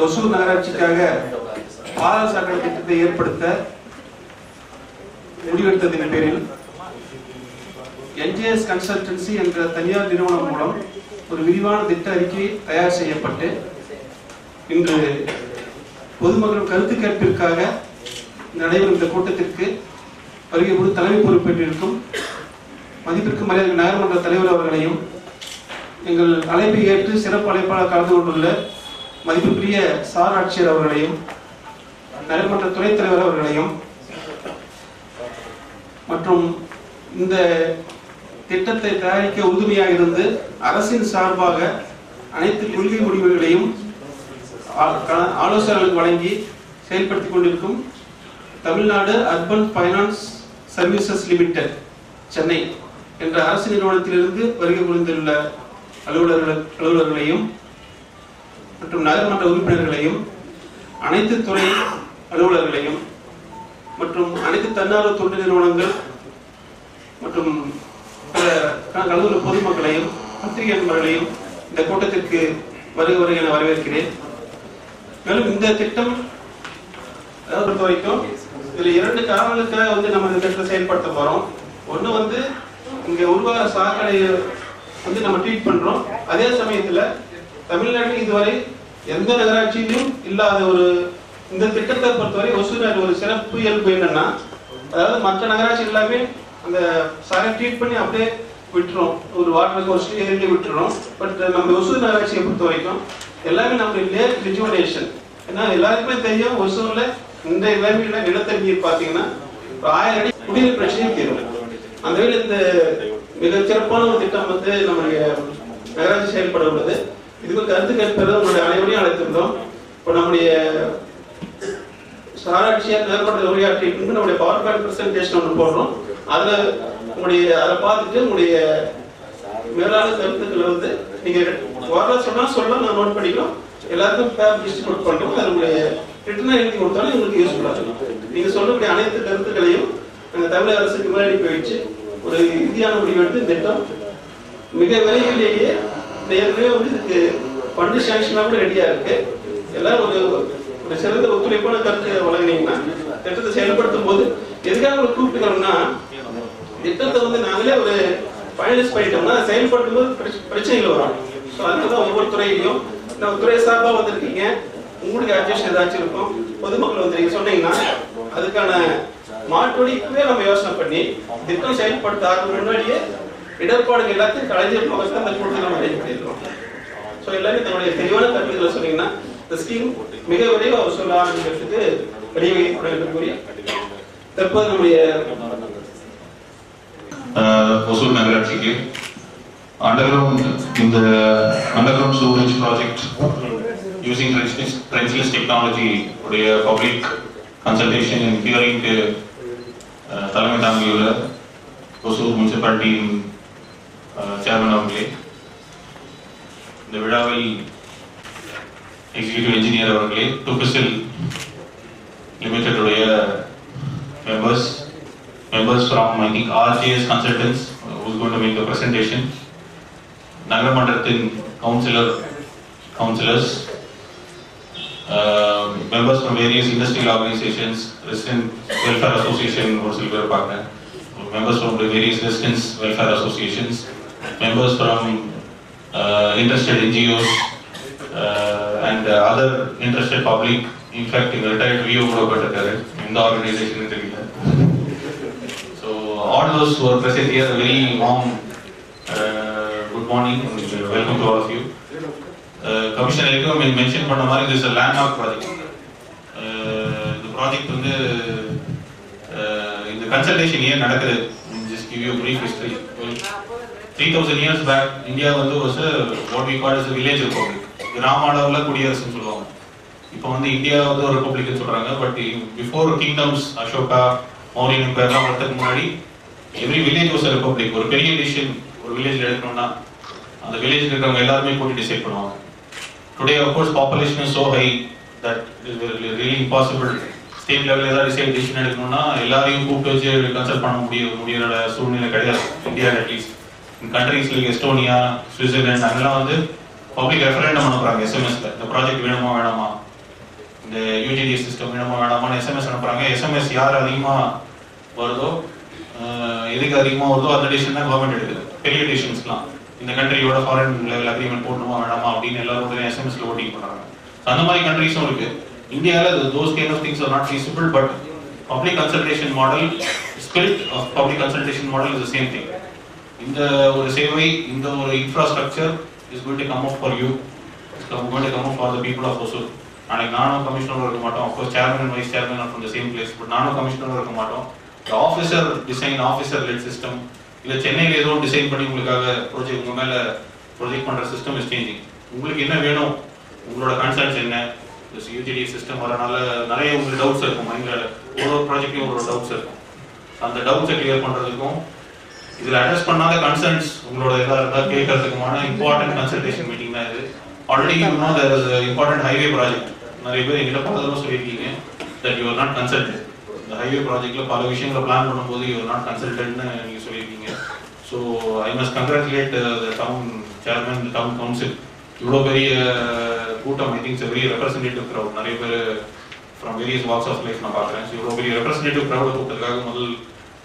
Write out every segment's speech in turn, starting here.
ஒசூர் நகராட்சிக்காக பாதாள சாக்கடை திட்டத்தை ஏற்படுத்த முடிவெடுத்ததின் பேரில் என்ஜிஎஸ் கன்சல்டன்சி என்ற தனியார் நிறுவனம் மூலம் ஒரு விரிவான திட்ட அறிக்கை தயார் செய்யப்பட்டு இன்று பொதுமக்கள் கருத்து கேட்பிற்காக நடைபெறும் இந்த கூட்டத்திற்கு வருகை தலைமை பொறுப்பேற்றிருக்கும் மதிப்பிற்கு மரியாதை நகர்மன்ற தலைவர் அவர்களையும் எங்கள் அழைப்பை ஏற்று சிறப்பு அழைப்பாளர் கலந்து கொண்டுள்ள மதிப்புக்குரிய சார் ஆட்சியர் அவர்களையும் நகர்மன்ற துணைத் தலைவர் அவர்களையும் மற்றும் இந்த திட்டத்தை தயாரிக்க உறுதுணையாக இருந்து அரசின் சார்பாக அனைத்து கொள்கை முடிவுகளையும் ஆலோசகர்களுக்கு வழங்கி செயல்படுத்திக் கொண்டிருக்கும் Tamil Nadu urban finance services limited Chennai என்ற அரசு நிறுவனத்திலிருந்து வருகை புரிந்துள்ள அலுவலர்களையும் மற்றும் நகர்மன்ற உறுப்பினர்களையும் அனைத்து துறை அலுவலர்களையும் மற்றும் அனைத்து தன்னார்வ தொண்டு நிறுவனங்கள் மற்றும் கலந்துள்ள பொதுமக்களையும் பத்திரிகை நண்பர்களையும் இந்த கூட்டத்திற்கு வருகை என வரவேற்கிறேன். மேலும் இந்த திட்டம் பொறுத்த வரைக்கும் இதுல 2 காரணங்களுக்காக நம்ம இந்த திட்டத்தை செயல்படுத்த போறோம். ஒண்ணு இங்க உருவாக சாக்கடையை நம்ம ட்ரீட் பண்றோம். அதே சமயத்துல தமிழ்நாட்டில் இதுவரை எந்த நகராட்சியிலும் இல்லாத ஒரு இந்த திட்டத்தை பொறுத்தவரை ஒசூர் ஒரு சிறப்பு இயல்பு என்னன்னா, அதாவது மற்ற நகராட்சி எல்லாமே அந்த சாரை ட்ரீட் பண்ணி அப்படியே விட்டுரும், ஒரு வாட்டர் கோர்ஸ்ல ஏறி விட்டுரும். பட் நம்ம ஒசூர் நகராட்சியை பொறுத்த வரைக்கும் எல்லாமே நம்ம லேக் ரிஜுவனேஷன். ஏன்னா எல்லாருக்குமே தெரியும் ஒசூர்ல இந்த நிலைமையில நிலத்தடி நீர் பாத்தீங்கன்னா 1000 அடி குடிநீர் பிரச்சனையே தீரும். அந்த வகையில் இந்த மிக சிறப்பான ஒரு திட்டம் நம்முடைய நகராட்சி செயல்பட உள்ளது. இதுக்கு கருத்து கேட்பது நம்முடைய அனைவரையும் அழைத்திருந்தோம். இப்போ நம்முடைய சாராட்சியர் நகர்மன்ற உரையாற்றி நம்முடைய பவர் பாயிண்ட் பிரசன்டேஷன் ஒன்று போடுறோம். அதை பார்த்துட்டு உங்களுடைய மேலான கருத்துக்களை நீங்க வர சொல்ல நான் நோட் பண்ணிக்கிறோம். எல்லாருக்கும் டிஸ்ட்ரிபியூட் பண்றோம். அதனுடைய ரிட்டனா எழுதி கொடுத்தாலும் உங்களுக்கு யூஸ்ஃபுல்லா இருக்கும். நீங்க சொல்லக்கூடிய அனைத்து கருத்துக்களையும் தமிழக அரசுக்கு முன்னாடி போயிடுச்சு ஒரு இந்தியான முடிவெடுத்து திட்டம் மிக விரைவிலேயே ஏற்கனவே இதுக்கு ஃபண்டு சாங்ஷனா கூட ரெடியா இருக்கு. எல்லாரும் ஒரு சிறந்த ஒத்துழைப்பான கருத்து வழங்கினீங்கன்னா திட்டத்தை செயல்படுத்தும் போது எதுக்காக கூப்பிட்டுக்கிறோம்னா, திட்டத்தை நாங்களே ஒரு ஃபைனலைஸ் பண்ணிட்டோம்னா செயல்படுத்தும் போது பிரச்சனைகள் வரும். ஸோ அதனாலதான் ஒவ்வொரு துறையிலையும் நம்ம துறை சார்பா வந்திருக்கீங்க, உங்களுக்கு அட்ஜஸ்ட் ஏதாச்சும் இருக்கும், பொதுமக்கள் நீங்க சொன்னீங்கன்னா அதுக்கான மாற்றோடு இப்பவே நம்ம யோசனை பண்ணி திட்டம் செயல்படுத்த ஆரம்பிக்கும் முன்னாடியே இடர்பாடுகள் எல்லாத்தையும் கலைஞர் அந்த கூட்டத்தில் நம்ம ரெடி பண்ணிடுறோம். ஸோ எல்லாரும் தன்னுடைய தெளிவான கருத்துக்களை சொன்னீங்கன்னா இந்த ஸ்கீம் மிக விரைவாக அவர் சொல்ல ஆரம்பிக்கிறதுக்கு வழிவகைப்படும் கூறிய தற்போது நம்முடைய ஒசூர் நகராட்சிக்கு இந்த அண்டர்கிரவுண்ட் சூரேஜ் ப்ராஜெக்ட் யூசிங் ட்ரென்ச்லெஸ் டெக்னாலஜி உடைய பப்ளிக் கன்சல்டேஷன் அண்ட் ஹியரிங்க்கு தலைமை தாங்கியுள்ள ஒசூர் முனிசிபாலிட்டியின் சேர்மன் அவர்களே, இந்த விழாவில் எக்ஸிகியூட்டிவ் இன்ஜினியர் அவர்களே, டுபிசில் லிமிடெட் உடைய members from I think RJS Consultants who's going to make the presentation, நகரமன்றத்தின் councillors, members from various industrial organizations, resident welfare association or silver partner, members from the various residents welfare associations, members from interested NGOs and other interested public. In fact, in retired VO in the organization. So all those who are present here, a very warm good morning and welcome to all of you. Commissioner Ekam mentioned this is a landmark project. The project in the consultation here, just give you a brief history. 3000 years back, India was what we call as a village republic. Ramadavla Kudiyarasam சொல்லுவாங்க. இப்போ India ஒரு ரிபப்ளிக்னு சொல்றாங்க. But before kingdoms Ashoka Mauryan எம்பையர்லாம் வரதுக்கு முன்னாடி every village was a republic. ஒரு பெரிய டிசிஷன் ஒரு வில்லேஜ்ல எடுக்கணும்னா அந்த வில்லேஜ்ல இருக்கிறவங்க எல்லாரும் கூட்டி டிசைட் பண்ணுவாங்க. Today of course population is so high that it is really impossible. State லெவல்ல ஏதாவது டிசிஷன் எடுக்கணும்னா எல்லாரையும் கூப்பிட்டு வச்சு கன்சல்ட் பண்ண முடியற சூழ்நிலை கிடையாது. India at least countries like Estonia, Switzerland அங்கெல்லாம் பப்ளிக் ரெஃபரண்டம் அனுப்புறாங்க எஸ்எம்எஸ்ல, இந்த ப்ராஜெக்ட் வேணுமா வேணாமா இந்த யூஜிடிஎஸ் சிஸ்டம் வேணுமா வேணாமான்னு எஸ்எம்எஸ் அனுப்புறாங்க. எஸ்எம்எஸ் யார் அதிகமாக வருதோ எதுக்கு அதிகமாக வருதோ அந்த டிசிஷன் தான் கவர்மெண்ட் எடுக்குது. பெரிய டிசிஷன்ஸ்லாம் இந்த கண்ட்ரியோட ஃபாரின் லெவல் அக்ரிமெண்ட் போடணுமா வேணாமா அப்படின்னு எல்லாரும் எஸ்எம்எஸ்ல ஓட்டிங் பண்றாங்க. அந்த மாதிரி கண்ட்ரிஸும் இருக்கு. இந்தியாவில் those kind of things are not feasible, but public consultation model, spirit of public consultation model is the same thing. இந்த ஒரு சேவை, இந்த ஒரு infrastructure is going to come up for you, is going to come up for the people of Hosur. நாளைக்கு நானும் கமிஷனரும் இருக்க மாட்டோம். Of course chairman and vice chairman are from the same place, but நானும் கமிஷனரும் இருக்க மாட்டோம். Officer design, officer let system, இல்லை சென்னையில் ஏதோ டிசைன் பண்ணி உங்களுக்காக ப்ரொஜெக்ட் உங்கள் மேலே ப்ரொஜெக்ட் பண்ணுற சிஸ்டம் இஸ் சேஞ்சிங். உங்களுக்கு என்ன வேணும், உங்களோட கன்சர்ன்ஸ் என்ன, யூஜிடி சிஸ்டம் வரனால நிறைய உங்களுக்கு டவுட்ஸ் இருக்கும் மைண்டில். ஒரு ப்ராஜெக்ட்லையும் ஒரு டவுட்ஸ் இருக்கும். அந்த டவுட்ஸை கிளியர் பண்ணுறதுக்கும் இதில் அட்ரஸ் பண்ணாத கன்சர்ன்ஸ் உங்களோட இதாக இருந்தால் கேட்கறதுக்குமான இம்பார்ட்டன்ட் கன்சல்டேஷன் மீட்டிங் தான் இது. Already you know there is important highway project. நிறைய பேர் எங்கிட்ட பல தடவை சொல்லியிருக்கீங்க that you are not consulted. இந்த ஹைவே ப்ராஜெக்ட்ல பல விஷயங்களை பிளான் பண்ணும்போது யூ ஆர் நாட் கன்சல்டட்னு நீங்கள் சொல்லியிருக்கீங்க. So I must congratulate the town chairman, town council. இவ்வளோ பெரிய கூட்டம், I think very representative crowd, நிறைய பேர் from various walks of life நான் பார்க்குறேன். ஸோ இவ்வளோ பெரிய ரெப்ரஸன்டேட்டிவ் க்ரௌடை கூப்பிட்டதுக்காக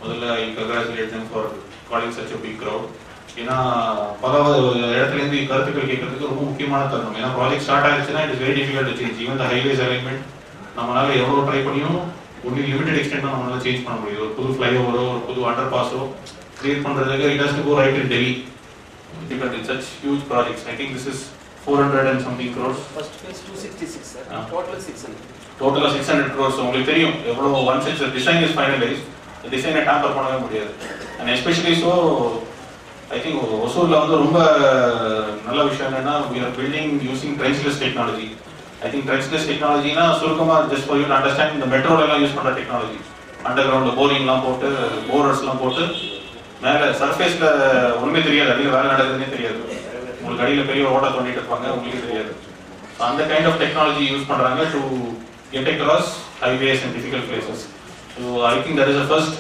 முதல்ல I congratulate them for calling such a big crowd. ஏன்னா பல இடத்துலேருந்து கருத்துக்கள் கேட்கறதுக்கு ரொம்ப முக்கியமான தருணம். ஏன்னா ப்ராஜெக்ட் ஸ்டார்ட் ஆயிடுச்சுன்னா it is very difficult to change. Even the highways alignment நம்மளால எவ்வளோ ட்ரை பண்ணியும் ஒன்லி லிமிடெட் எக்ஸ்டென்ட் தான் நம்மளால சேஞ்ச் பண்ண முடியும். ஒரு புது ஃப்ளைஓவரோ ஒரு புது அண்டர் பாஸோ கிரியேட் பண்ணுறதுக்கு it has to go right in Delhi. Difficult in such huge projects. I think this is 400 and something crores. First phase 266, sir. Total 600. Total 600 crores. So உங்களுக்கு தெரியும் எவ்வளவு once the design is finalized, the design tamper பண்ணவே முடியாது. And especially so I think ஒசூர்ல வந்து ரொம்ப நல்ல விஷயம் என்னன்னா we are building using trenchless technology. I think trenchless technology னா சுருக்கமா just for you to understand, இந்த மெட்ரோல எல்லாம் யூஸ் பண்ற டெக்னாலஜி. அண்டர் கிரவுண்ட்ல போரிங்லாம் போட்டு போரர்ஸ்லாம் போட்டு மேல சர்ஃபேஸ்ல ஒண்ணுமே தெரியாது, அடியில் வேலை நடக்குதுன்னே தெரியாது. உங்களுக்கு அடியில் பெரிய ஓட்டை தோண்டிட்டு இருப்பாங்க, உங்களுக்கு தெரியாது. அந்த கைண்ட் ஆஃப் டெக்னாலஜி யூஸ் பண்றாங்க to get across highways and difficult places. So I think that is a first.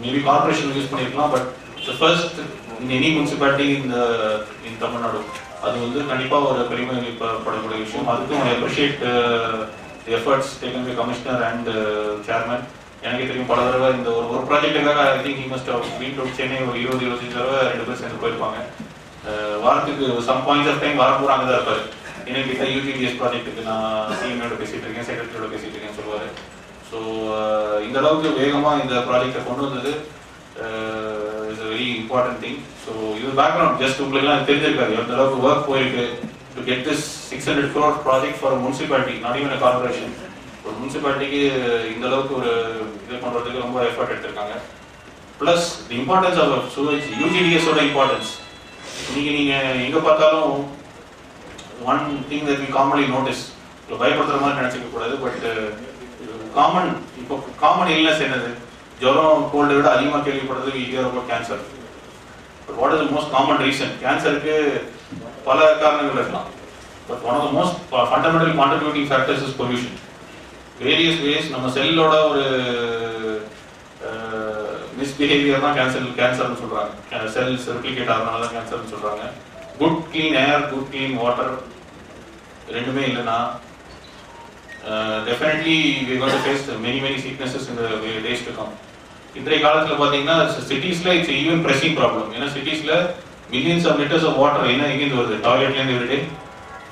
Maybe corporation use பண்ணிருக்கலாம், but the first in any municipality in Tamil Nadu. அது வந்து கண்டிப்பா ஒரு பெருமைப்படக்கூடிய விஷயம். அதுக்கும் I appreciate efforts taken by commissioner and chairman. எனக்கு தெரியும் பல தடவை இந்த ஒரு ப்ராஜெக்டுக்காக I think he must have been to Chennai ஒரு 20-25 தடவை 2 பேர் சேர்ந்து போயிருப்பாங்க. வாரத்துக்கு சம் பாயிண்ட்ஸ் ஆஃப் டைம் வர பூரா அங்கே தான் இருப்பாரு. எனக்கு யூடிடிஎஸ் ப்ராஜெக்ட்டுக்கு நான் சிஎம்ஓட பேசிட்டு இருக்கேன், செக்ரட்டரியோட பேசிட்டு இருக்கேன்னு சொல்லுவாரு. ஸோ இந்த அளவுக்கு வேகமாக இந்த ப்ராஜெக்டை கொண்டு வந்தது is a very important thing. So இது பேக்ரவுண்ட் ஜஸ்ட் உங்களுக்குலாம் தெரிஞ்சிருக்காரு எந்த அளவுக்கு ஒர்க் போயிருக்கு to get this 600 crore project for municipality, not even a corporation. ஒரு முனிசிபாலிட்டிக்கு இந்த அளவுக்கு ஒரு இது பண்ணுறதுக்கு ரொம்ப எஃபர்ட் எடுத்திருக்காங்க. Plus the importance of sewage, யூஜிடிஎஸோட இம்பார்ட்டன்ஸ். நீங்கள் எங்கே பார்த்தாலும் one thing that we commonly notice, பயப்படுத்துற மாதிரி நினச்சிக்க கூடாது, பட் காமன் இப்போ காமன் இல்னஸ் என்னது, ஜுரம் கோல்டை விட அதிகமாக கேள்விப்படுறது we hear about cancer. But what is the most common reason? கேன்சருக்கு பல காரணங்கள் இருக்கலாம், but one of the most fundamental contributing factors is pollution. Various ways நம்ம செல்லோட ஒரு மிஸ்பிஹேவியர் தான் கேன்சர்னு சொல்றாங்க. செல்ஸ் ரெப்ளிகேட் ஆகிறதுனால தான் கேன்சர்னு சொல்றாங்க. குட் கிளீன் ஏர், குட் கிளீன் வாட்டர் ரெண்டுமே இல்லைன்னா definitely we are going to face many sicknesses in the days to come. இன்றைய காலத்தில் பார்த்தீங்கன்னா சிட்டிஸ்ல இட்ஸ் ஈவன் pressing ப்ராப்ளம். ஏன்னா சிட்டிஸ்ல millions of liters of water எங்கேருந்து வருது? டாய்லெட்லேருந்து every day,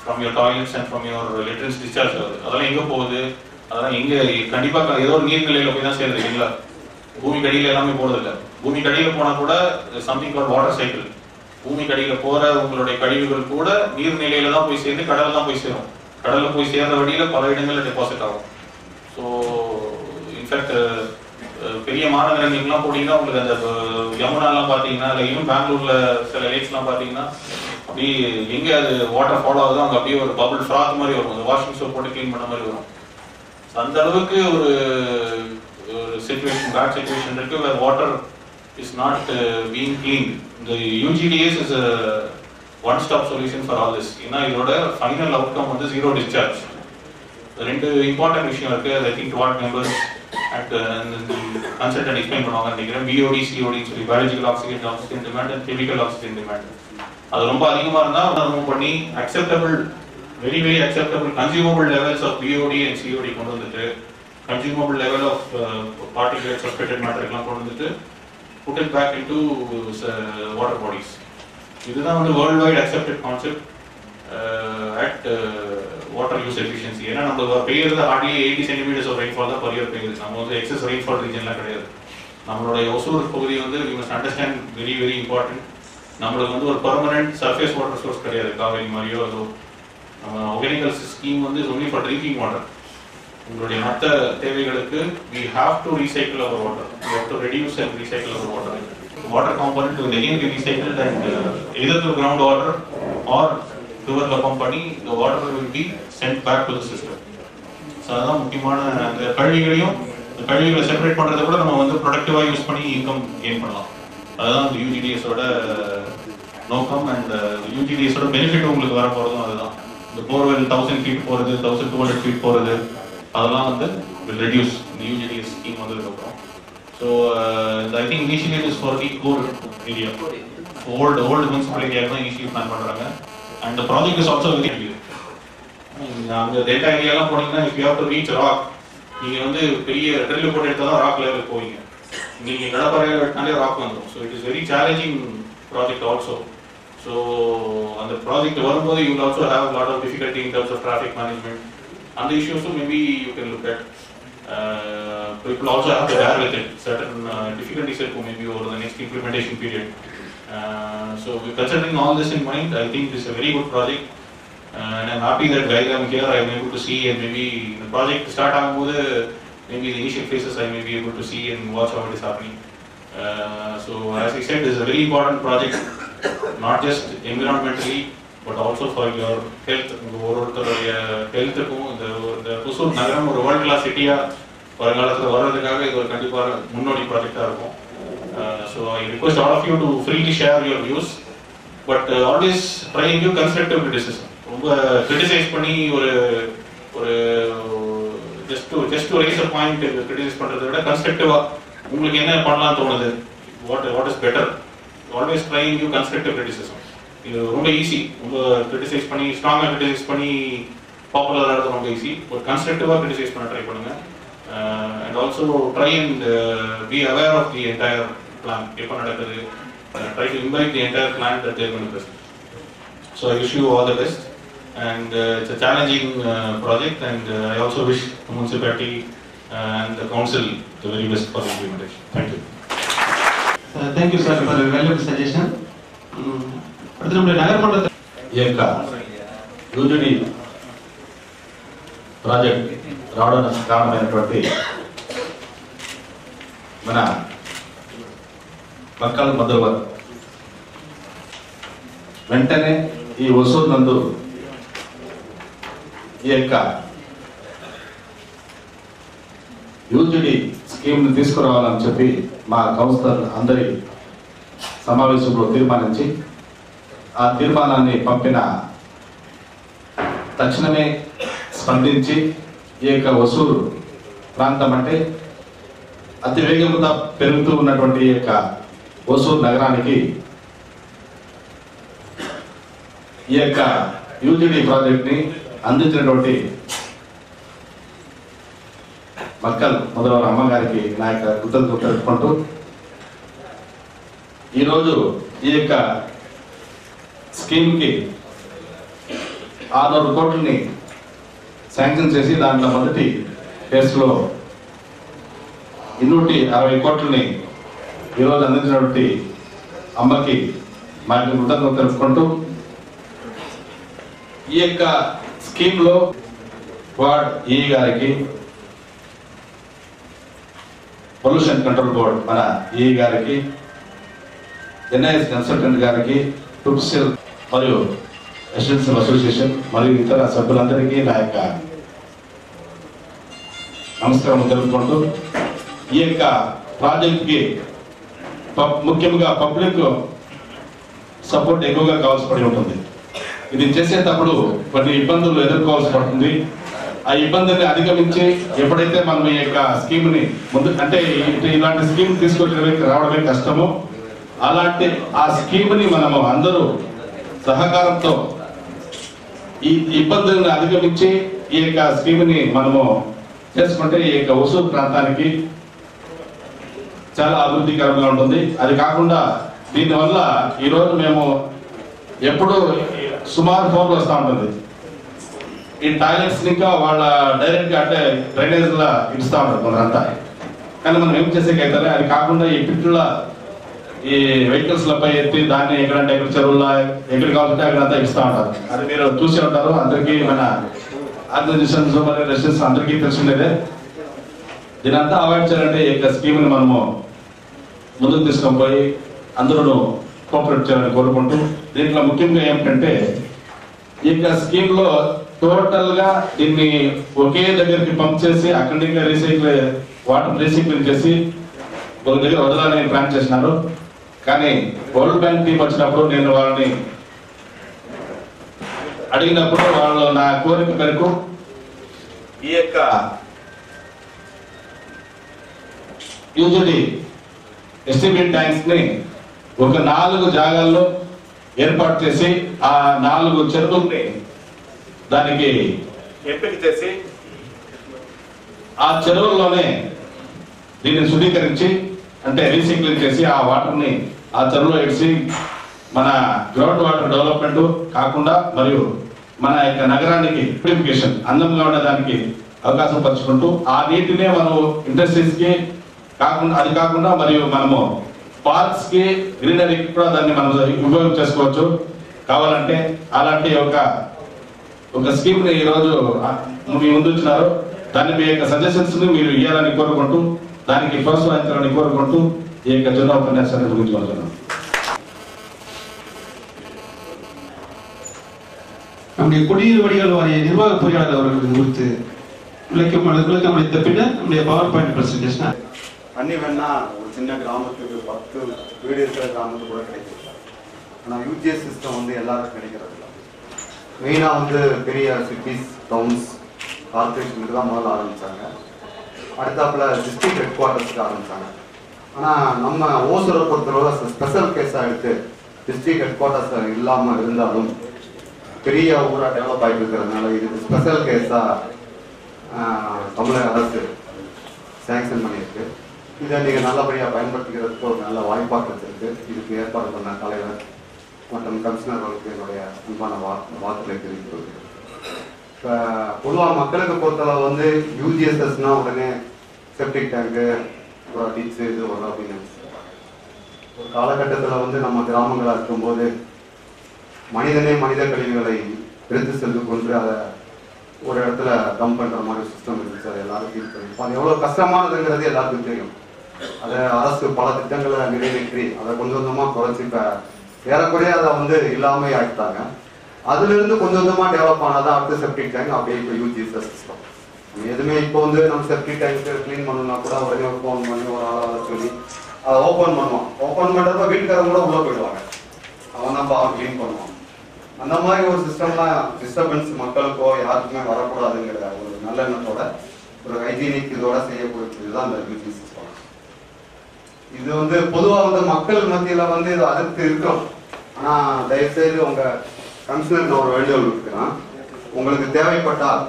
from your toilets and from your latrines discharge ஆகுது. அதெல்லாம் எங்கே போகுது? அதெல்லாம் எங்க கண்டிப்பாக ஏதோ ஒரு நீர்நிலையில போய் தான் சேருது இல்லைங்களா? பூமி கடியில் எல்லாமே போறதில்லை. பூமி கடியில் போனா கூட சம்திங் கால் வாட்டர் சைக்கிள். பூமி கடியில் போற உங்களுடைய கழிவுகள் கூட நீர்நிலையில தான் போய் சேர்ந்து கடல்ல தான் போய் சேரும். கடல்ல போய் சேர்ந்த வழியில பல இடங்கள்ல டெபாசிட் ஆகும். ஸோ இன்ஃபேக்ட் பெரிய மாநகரங்கள்லாம் போனீங்கன்னா உங்களுக்கு அந்த யமுனாலாம் பார்த்தீங்கன்னா, இல்லை இன்னும் பெங்களூர்ல சில லேக்ஸ்லாம் பார்த்தீங்கன்னா அப்படியே எங்கே அது வாட்டர் ஃபாலோ ஆகுதோ அங்கே அப்படியே ஒரு பபிள் ஃப்ராத் மாதிரி வரும். அந்த வாஷிங் சோப் போட்டு கிளீன் பண்ண மாதிரி வரும். அந்த அளவுக்கு ஒரு சிச்சுவேஷன், பேட் சிச்சுவேஷன் இருக்கு where water is not being cleaned. The UGDS is a one-stop solution for all this. ஏன்னா இதோட ஃபைனல் அவுட்கம் வந்து ஜீரோ டிஸ்சார்ஜ். ரெண்டு இம்பார்ட்டன்ட் விஷயம் இருக்கு. I think ward members at consultant explain பண்ணுவாங்க நினைக்கிறேன். BOD, COD சொல்லி biological oxygen demand and chemical oxygen demand. அது ரொம்ப அதிகமாக இருந்தால் ரிமூவ் பண்ணி acceptable very very acceptable consumable levels of BOD and COD கொண்டு வந்துட்டு consumable level of particulates of suspected matter எல்லாம் கொண்டு வந்துட்டு put it back into water bodies. இதுதான் வந்து world wide accepted concept at water use efficiency. ஏன்னா நம்ம பெய்யறது Hartley 80 centimeters of rainfall தான் per year பெய்யுது. நம்ம வந்து எக்ஸஸ் ரெயின்ஃபால் ரீஜன்லாம் கிடையாது. நம்மளுடைய ஒசூர் பகுதி வந்து we must understand very very important. நம்மளுக்கு வந்து ஒரு பெர்மனன்ட் சர்ஃபேஸ் வாட்டர் சோர்ஸ் கிடையாது. காவேரி மாதிரியோ அதோ நம்ம ஒகேனிக்கல் ஸ்கீம் வந்து only for drinking water. உங்களுடைய மற்ற தேவைகளுக்கு we have to recycle our water. We have to reduce and recycle our water. Water component will again be recycled and either to groundwater or river pump பண்ணி the water will be sent back to the system. So அதுதான் முக்கியமான அந்த கழிவுகளை separate பண்ணுறதை கூட நம்ம வந்து ப்ரொடக்டிவாக use பண்ணி இன்கம் கெயின் பண்ணலாம். அதுதான் அந்த யூஜிடிஎஸோட நோக்கம். அண்ட் யூஜிடிஎஸோட பெனிஃபிட் உங்களுக்கு வர போகிறதும் அதுதான். இந்த போர்வெல் 1000 feet போகிறது, 1200 feet போகிறது, அதெல்லாம் வந்து will reduce இந்த யூஜிடிஎஸ் ஸ்கீம் வந்ததுக்கப்புறம். So I think initially it is for the core area, old municipal area தான் இனிஷியலி பிளான் பண்ணுறாங்க. And the project is also very healthy. அங்கே டெல்டா ஏரியாலாம் போனீங்கன்னா if you have to reach rock, நீங்கள் வந்து பெரிய ட்ரில் போட்டு எடுத்தால் தான் ராக் லெவலுக்கு போவீங்க. நீங்கள் கடற்கரையில் வெட்டினாலே ராக் வந்துடும். So it is very challenging project also. So அந்த ப்ராஜெக்ட் வரும்போது you will also have lot of difficulty in terms of traffic management. அந்த இஷ்யூஸும் maybe you can look at. People also have to bear with it. Certain difficulties will maybe over the next implementation period. So considering all this in mind, I think this is a very good project. And I'm happy that guys I'm here, I'm able to see, and maybe the project start ஆகும்போது maybe the initial phases I may be able to see and watch how it is happening. So as I said, this is a very important project, not just environmentally but also for your health. ஒருத்தருடைய ஹெல்த்துக்கும் இந்த ஒசூர் நகரம் ஒரு world class சிட்டியா வருங்காலத்தில் வர்றதுக்காக இது ஒரு கண்டிப்பாக முன்னோடி ப்ராஜெக்டாக இருக்கும். So I request all of you to freely share your views, but always try and give constructive criticism. ரொம்ப கிரிட்டிசைஸ் பண்ணி ஒரு just raise a point criticise பண்ணுறதை விட கன்ஸ்ட்ரக்டிவாக உங்களுக்கு என்ன பண்ணலாம் தோணுது, what is better, always try and give constructive criticism. இது ரொம்ப ஈஸி. ரொம்ப கிரிட்டிசைஸ் பண்ணி ஸ்ட்ராங்காக கிரிட்டிசைஸ் பண்ணி பாப்புலராக இருக்கிறது ரொம்ப ஈஸி. ஒரு கன்ஸ்ட்ரக்டிவாக கிரிட்டிசைஸ் பண்ண ட்ரை பண்ணுங்க. And also try and be aware of the entire plan. எப்போ நடக்குது, try to invite the entire plan that they are going to present. So I wish you all the best. And it's a challenging project, and I also wish the municipality and the council the very best for the implementation. Thank you. Thank you sir for a valuable suggestion. அடுத்து நம்முடைய நகர்மன்ற యొక్క UGD project రావడానికి కారణమైనటువంటి మన మక్కల్ మధువర్ వెంటనే ఈ ఒసూరు నందు ఈ యొక్క యూజీడీ స్కీమ్ని తీసుకురావాలని చెప్పి మా కౌన్సిలర్ అందరి సమావేశంలో తీర్మానించి ఆ తీర్మానాన్ని పంపిన తక్షణమే స్పందించి ఈ యొక్క ఒసూరు ప్రాంతం అంటే అతి వేగంగా పెరుగుతూ ఉన్నటువంటి ఈ యొక్క ఒసూరు నగరానికి ఈ యొక్క యూజీడీ ప్రాజెక్ట్ని అందించినటువంటి మక్కల్ మొదలవర అమ్మగారికి నా యొక్క కృతజ్ఞతలు తెలుపుకుంటూ ఈరోజు ఈ యొక్క స్కీమ్కి 600 కోట్లని శాంక్షన్ చేసి దాంట్లో మొదటి ఫేజ్లో 260 కోట్లని ఈరోజు అందించినటువంటి అమ్మకి మా యొక్క కృతజ్ఞతలు తెలుపుకుంటూ ఈ యొక్క స్కీమ్లో వార్డ్ ఈ గారికి, పొల్యూషన్ కంట్రోల్ బోర్డ్ మన ఈ గారికి, ఎన్ఐఎస్ కన్సల్టెంట్ గారికి, టుప్సిల్ మరియు రెసిడెన్షియల్ అసోసియేషన్ మరియు ఇతర సభ్యులందరికీ నా యొక్క నమస్కారం తెలుపుకుంటూ ఈ యొక్క ప్రాజెక్ట్కి ముఖ్యంగా పబ్లిక్ సపోర్ట్ ఎక్కువగా కావాల్సి పడి ఉంటుంది. ఇది చేసేటప్పుడు కొన్ని ఇబ్బందులు ఎదుర్కోవాల్సి పడుతుంది. ఆ ఇబ్బందిని అధిగమించి ఎప్పుడైతే మనం ఈ యొక్క స్కీమ్ని ముందు అంటే ఇలాంటి స్కీమ్ తీసుకొచ్చి రావడమే కష్టమో అలాంటి ఆ స్కీమ్ని మనము అందరూ సహకారంతో ఈ ఇబ్బందులను అధిగమించి ఈ యొక్క స్కీమ్ని మనము చేసుకుంటే ఈ యొక్క హుసూర్ ప్రాంతానికి చాలా అభివృద్ధికరంగా ఉంటుంది. అది కాకుండా దీనివల్ల ఈరోజు మేము ఎప్పుడు సుమారు ఫోన్లు వస్తూ ఉంటుంది. ఈ టాయిలెట్స్ ఇంకా వాళ్ళ డైరెక్ట్గా అంటే డ్రైనేజ్లా ఇడుస్తూ ఉంటారు కొందరంతా. కానీ మనం ఏం చేసేకైతే అది కాకుండా ఈ పిట్ల ఈ వెహికల్స్లపై ఎత్తి దాన్ని ఎక్కడంటే ఎక్కడ చెరువుల్లో ఎక్కడ కావాలంటే అక్కడంతా ఇస్తూ ఉంటారు. అది మీరు చూసి ఉంటారు. అందరికీ మన ఆర్గనైజేషన్స్ మరియు రెసిడెన్స్ అందరికీ తెలిసిండేదే. దీనంతా అవాయిడ్ చేయాలంటే ఈ యొక్క స్కీమ్ని మనము ముందుకు తీసుకొని పోయి అందరూ కోఆపరేట్ చేయాలని కోరుకుంటూ, దీంట్లో ముఖ్యంగా ఏమిటంటే ఈ యొక్క స్కీమ్లో టోటల్గా దీన్ని ఒకే దగ్గరికి పంప్ చేసి అక్కడి నుంచి వాటర్ రీసైక్లింగ్ చేసి ఒక దగ్గర వదలాలని ప్లాన్ చేసినారు. కానీ వరల్డ్ బ్యాంక్ టీం వచ్చినప్పుడు నేను వాళ్ళని అడిగినప్పుడు వాళ్ళు నా కోరిక మేరకు ఈ యొక్క యూజువల్లీ ఎస్టిమేట్ ట్యాంక్స్ ని ఒక 4 జాగాల్లో ఏర్పాటు చేసి ఆ 4 చెరువుల్ని దానికి ఎంపిక చేసి ఆ చెరువుల్లోనే దీన్ని శుద్ధీకరించి అంటే రీసైక్లింగ్ చేసి ఆ వాటర్ని ఆ చెరువులో ఇడిసి మన గ్రౌండ్ వాటర్ డెవలప్మెంట్ కాకుండా మరియు మన యొక్క నగరానికి ప్యూరిఫికేషన్ అందంగా ఉండడానికి అవకాశం పంచుకుంటూ ఆ నీటినే మనం ఇండస్ట్రీస్ కి కాకుండా అది కాకుండా మరియు మనము పార్క్స్ కి గ్రీనరీకి కూడా దాన్ని మనం ఉపయోగం చేసుకోవచ్చు. కావాలంటే అలాంటి ఒక స్కీమ్ ని ఈరోజు మీ ముందు వచ్చినారు. దాన్ని మీ యొక్క సజెషన్స్ ని మీరు ఇవ్వాలని కోరుకుంటూ దానికి ప్రోత్సహించాలని కోరుకుంటూ ఈ యొక్క చిన్న ఉపన్యాసాన్ని ముగించుకుంటున్నాను. நம்முடைய குடிநீர் வடிகால் வாரிய நிர்வாக பொறியாளர் அவர்களுக்கு குறித்து விளக்கம் அளித்த பின்னர் நம்முடைய பவர் பாயிண்ட் பிரசன்டேஷன் தண்ணி வேணா ஒரு சின்ன கிராமத்துக்கு 10 வீடு இருக்கிற கிராமத்துக்கு கூட கிடைக்கும். ஆனால் யூஜிஎஸ் சிஸ்டம் வந்து எல்லாருக்கும் கிடைக்கிறது இல்லை. மெயினாக வந்து பெரிய சிட்டிஸ் டவுன்ஸ் கார்பரேஷனுக்கு தான் முதல்ல ஆரம்பித்தாங்க. அடுத்தாப்புல டிஸ்ட்ரிக்ட் ஹெட் குவார்ட்டர்ஸுக்கு ஆரம்பித்தாங்க. ஆனால் நம்ம ஓசூரை பொறுத்தளவு ஸ்பெஷல் கேஸாக எடுத்து டிஸ்ட்ரிக்ட் ஹெட் குவார்ட்டர்ஸ் இல்லாமல் இருந்தாலும் பெரிய ஊராக டெவலப் ஆகிட்டு இருக்கிறதுனால இது ஸ்பெஷல் கேஸாக தமிழக அரசு சேங்ஷன் பண்ணியிருக்கு. இதை நீங்கள் நல்லபடியாக பயன்படுத்திக்கிறதுக்கு ஒரு நல்ல வாய்ப்பாக கிடைச்சிருக்கு. இதுக்கு ஏற்பாடு பண்ண தலைவர் மற்றும் கமிஷனர்களுக்கு என்னுடைய அன்பான வார்த்தைகளை தெரிவித்து வருகிறேன். இப்போ பொதுவாக மக்களுக்கு பொறுத்தளவு வந்து யூஜிஎஸ்எஸ்னா உடனே செப்டிக் டேங்கு ஒரு டிச்சு இது வரும் அப்படின்னு ஒரு காலகட்டத்தில் வந்து நம்ம கிராமங்களாக இருக்கும்போது மனிதனே மனித கழிவுகளை எடுத்து சென்று கொண்டு அதை ஒரு இடத்துல டம்ப் பண்ணுற மாதிரி சிஸ்டம் இருந்துச்சு. அதை எல்லாரும் ஃபீல் பண்ணிப்போம். அது எவ்வளோ கஷ்டமானதுங்கிறது எல்லாருக்கும் தெரியும். அதை அரசு பல திட்டங்களை நிறைவேற்றி அதை கொஞ்சம் கொஞ்சமாக குறைச்சி இப்போ ஏறக்குறைய அதை வந்து இல்லாமல் ஆகிட்டாங்க. அதுலேருந்து கொஞ்சம் கொஞ்சமாக டெவலப் ஆனதான் அடுத்த செப்டிக் டேங்க் அப்படியே இப்போ யூஜிஎஸ்எஸ் சிஸ்டம். எதுவுமே இப்போ வந்து நம்ம செப்டிக் டேங்க்கு க்ளீன் பண்ணணும்னா கூட உடனே ஒரு ஃபோன் பண்ணி ஒரு ஆளாக சொல்லி அதை ஓப்பன் பண்ணுவோம். ஓப்பன் பண்ணுறப்ப வீட்டுக்காரங்க கூட உள்ளே போயிடுவாங்க. அவன் தான் அவன் க்ளீன் பண்ணுவான். அந்த மாதிரி ஒரு சிஸ்டம்லாம் டிஸ்டர்பன்ஸ் மக்களுக்கோ யாருக்குமே வரக்கூடாதுங்கிற ஒரு நல்லெண்ணத்தோட ஒரு ஹைஜீனிக் இதோட செய்யக்கூடியது தான் அந்த யூஜி சிஸ்டம். இது வந்து பொதுவாக வந்து மக்கள் மத்தியில் வந்து இது அடுத்து இருக்கிறோம். ஆனால் தயவுசெய்து உங்கள் கமிஷனருக்கு ஒரு வேண்டுகோள் இருக்குன்னா, உங்களுக்கு தேவைப்பட்டால்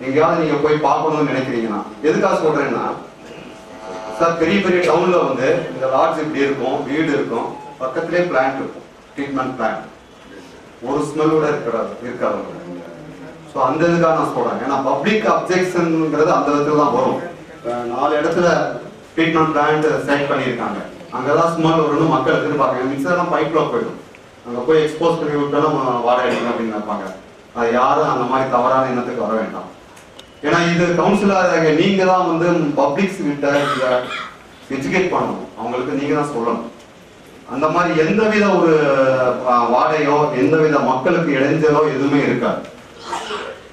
எங்கேயாவது நீங்கள் போய் பார்க்கணும்னு நினைக்கிறீங்கன்னா, எதுக்காக சொல்கிறேன்னா சார் பெரிய பெரிய டவுனில் வந்து இந்த லாட்ஜ் இப்படி இருக்கும், வீடு இருக்கும், பக்கத்திலே பிளான்ட் இருக்கும், ட்ரீட்மெண்ட் பிளான்ட், ஒரு ஸ்மெல் கூட இருக்காது. ஸோ அந்த இதுக்காக நான் சொல்கிறேன். ஏன்னா பப்ளிக் அப்ஜெக்ஷனுங்கிறது அந்த விதத்தில் தான் வரும். 4 இடத்துல ட்ரீட்மெண்ட் பிளான்ட் செட் பண்ணியிருக்காங்க. அங்கெல்லாம் ஸ்மெல் வரணும், மக்கள் எதிர்பார்க்காங்க. மிக்சர்லாம் பைப்பில் போயிடும். அங்கே போய் எக்ஸ்போஸ் பண்ணி விட்டாலும் வாடகை அடிக்கணும் அப்படின்னு நினைப்பாங்க. அது யாரும் அந்த மாதிரி தவறான எண்ணத்துக்கு வர வேண்டாம். ஏன்னா இது கவுன்சிலர் நீங்க தான் வந்து பப்ளிக்ஸ் கிட்ட இதை எஜுகேட் பண்ணணும். அவங்களுக்கு நீங்க தான் சொல்லணும். அந்த மாதிரி எந்தவித ஒரு வாடையோ எந்தவித மக்களுக்கு இடைஞ்சலோ எதுவுமே இருக்காது.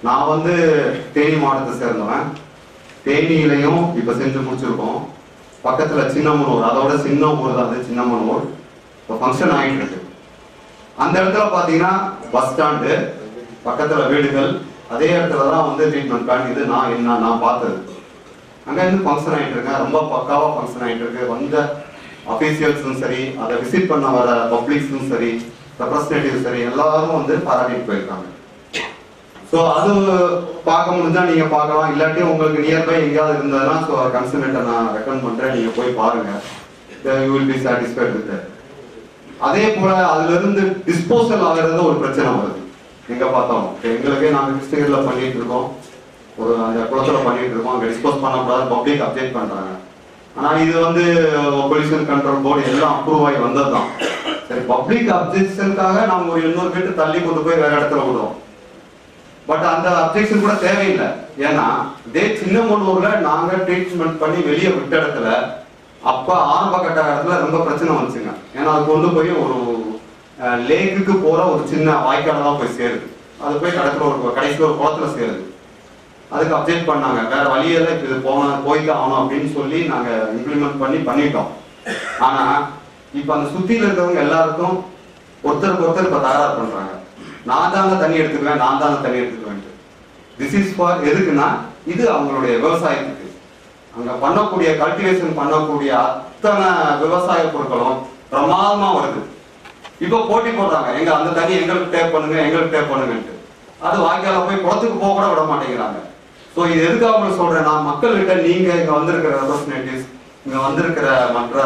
நான் வந்து தேனி மாவட்டத்தை சேர்ந்தவன். தேனியிலையும் இப்ப செஞ்சு முடிச்சிருக்கோம். பக்கத்துல சின்னமனூர், அதோட சின்ன ஊர் தான் அது சின்னமனூர். இப்போ ஃபங்க்ஷன் ஆகிட்டு இருக்கு. அந்த இடத்துல பாத்தீங்கன்னா பஸ் ஸ்டாண்டு பக்கத்துல வீடுகள், அதே இடத்துல தான் வந்து ட்ரீட்மெண்ட் பிளான். இது நான் பார்த்தது. அங்க இருந்து ஃபங்க்ஷன் ஆகிட்டு இருக்கேன். ரொம்ப பக்காவா ஃபங்க்ஷன் ஆகிட்டு இருக்கு. வந்த அபிஷியல்ஸும் சரி, அதை விசிட் பண்ண வர பப்ளிக்ஸும் சரி, ரெப்ரஸன்டேட்டிவ் சரி, எல்லாரும் வந்து பாராட்டிட்டு போயிருக்காங்க. ஸோ அது பார்க்க முடிஞ்சா நீங்க பார்க்கலாம், இல்லாட்டி உங்களுக்கு நியர்பை எங்கேயாவது இருந்ததுன்னா ஸோ கன்சல்டன்ட்டை நான் ரெக்கமெண்ட் பண்றேன், நீங்க போய் பாருங்க. You will be satisfied with that. அதே போல அதுல இருந்து டிஸ்போசல் ஆகிறது ஒரு பிரச்சனை வருது எங்க பார்த்தாலும். எங்களுக்கே நாங்க கிருஷ்ணகிரியில பண்ணிட்டு இருக்கோம், ஒரு அந்த குளத்துல பண்ணிட்டு இருக்கோம், அங்க டிஸ்போஸ் பண்ணக்கூடாது, பப்ளிக் அப்டேட் பண்றாங்க. ஆனா இது வந்து பொல்யூஷன் கண்ட்ரோல் போர்டு எல்லாம் அப்ரூவ் ஆகி வந்ததுதான். சரி, பப்ளிக் அப்ஜெக்ஷனுக்காக நாங்க ஒரு 200 மீட்டர் தள்ளி கொண்டு போய் வேற இடத்துல விடுவோம். பட் அந்த அப்ஜெக்ஷன் கூட தேவையில்லை. ஏன்னா இதே சின்னமனூர்ல நாங்க ட்ரீட்மெண்ட் பண்ணி வெளியே விட்ட இடத்துல அப்ப ஆரம்ப கட்ட இடத்துல ரொம்ப பிரச்சனை வந்துச்சுங்க. ஏன்னா அது கொண்டு போய் ஒரு லேக்குக்கு போற ஒரு சின்ன வாய்க்கால தான் போய் சேருது. அது போய் கடைசியில் ஒரு குளத்துல சேருது. அதுக்கு அப்டேட் பண்ணாங்க, வேற வழியெல்லாம் இப்ப இது போய்தான் ஆகணும் அப்படின்னு சொல்லி நாங்க இம்ப்ளிமெண்ட் பண்ணிட்டோம். ஆனா இப்ப அந்த சுத்தியில இருக்கிறவங்க எல்லாருக்கும் ஒருத்தருக்கு ஒருத்தர் இப்ப தகராறு பண்றாங்க. நான் தாங்க தண்ணி எடுத்துக்குவேன், நான் தாங்க தண்ணி எடுத்துக்குவேன். திஸ் இஸ் ஃபார் எதுக்குன்னா இது அவங்களுடைய விவசாயத்துக்கு. அங்க பண்ணக்கூடிய கல்டிவேஷன் பண்ணக்கூடிய அத்தனை விவசாய பொருட்களும் பிரமாதமா வருது. இப்ப போட்டி போடுறாங்க, எங்க அந்த தண்ணி எங்களுக்கு டேப் பண்ணுங்க, எங்களுக்கு டேப் பண்ணுங்கன்ட்டு. அது வாய்க்கால போய் குளத்துக்கு போக கூட விட மாட்டேங்கிறாங்க. ஸோ இது எதுக்காக சொல்றேன், நான் மக்கள்கிட்ட நீங்க இங்க வந்திருக்கிற ரெப்ரஸன்டேட்டிவ்ஸ், இங்க வந்திருக்கிற மற்ற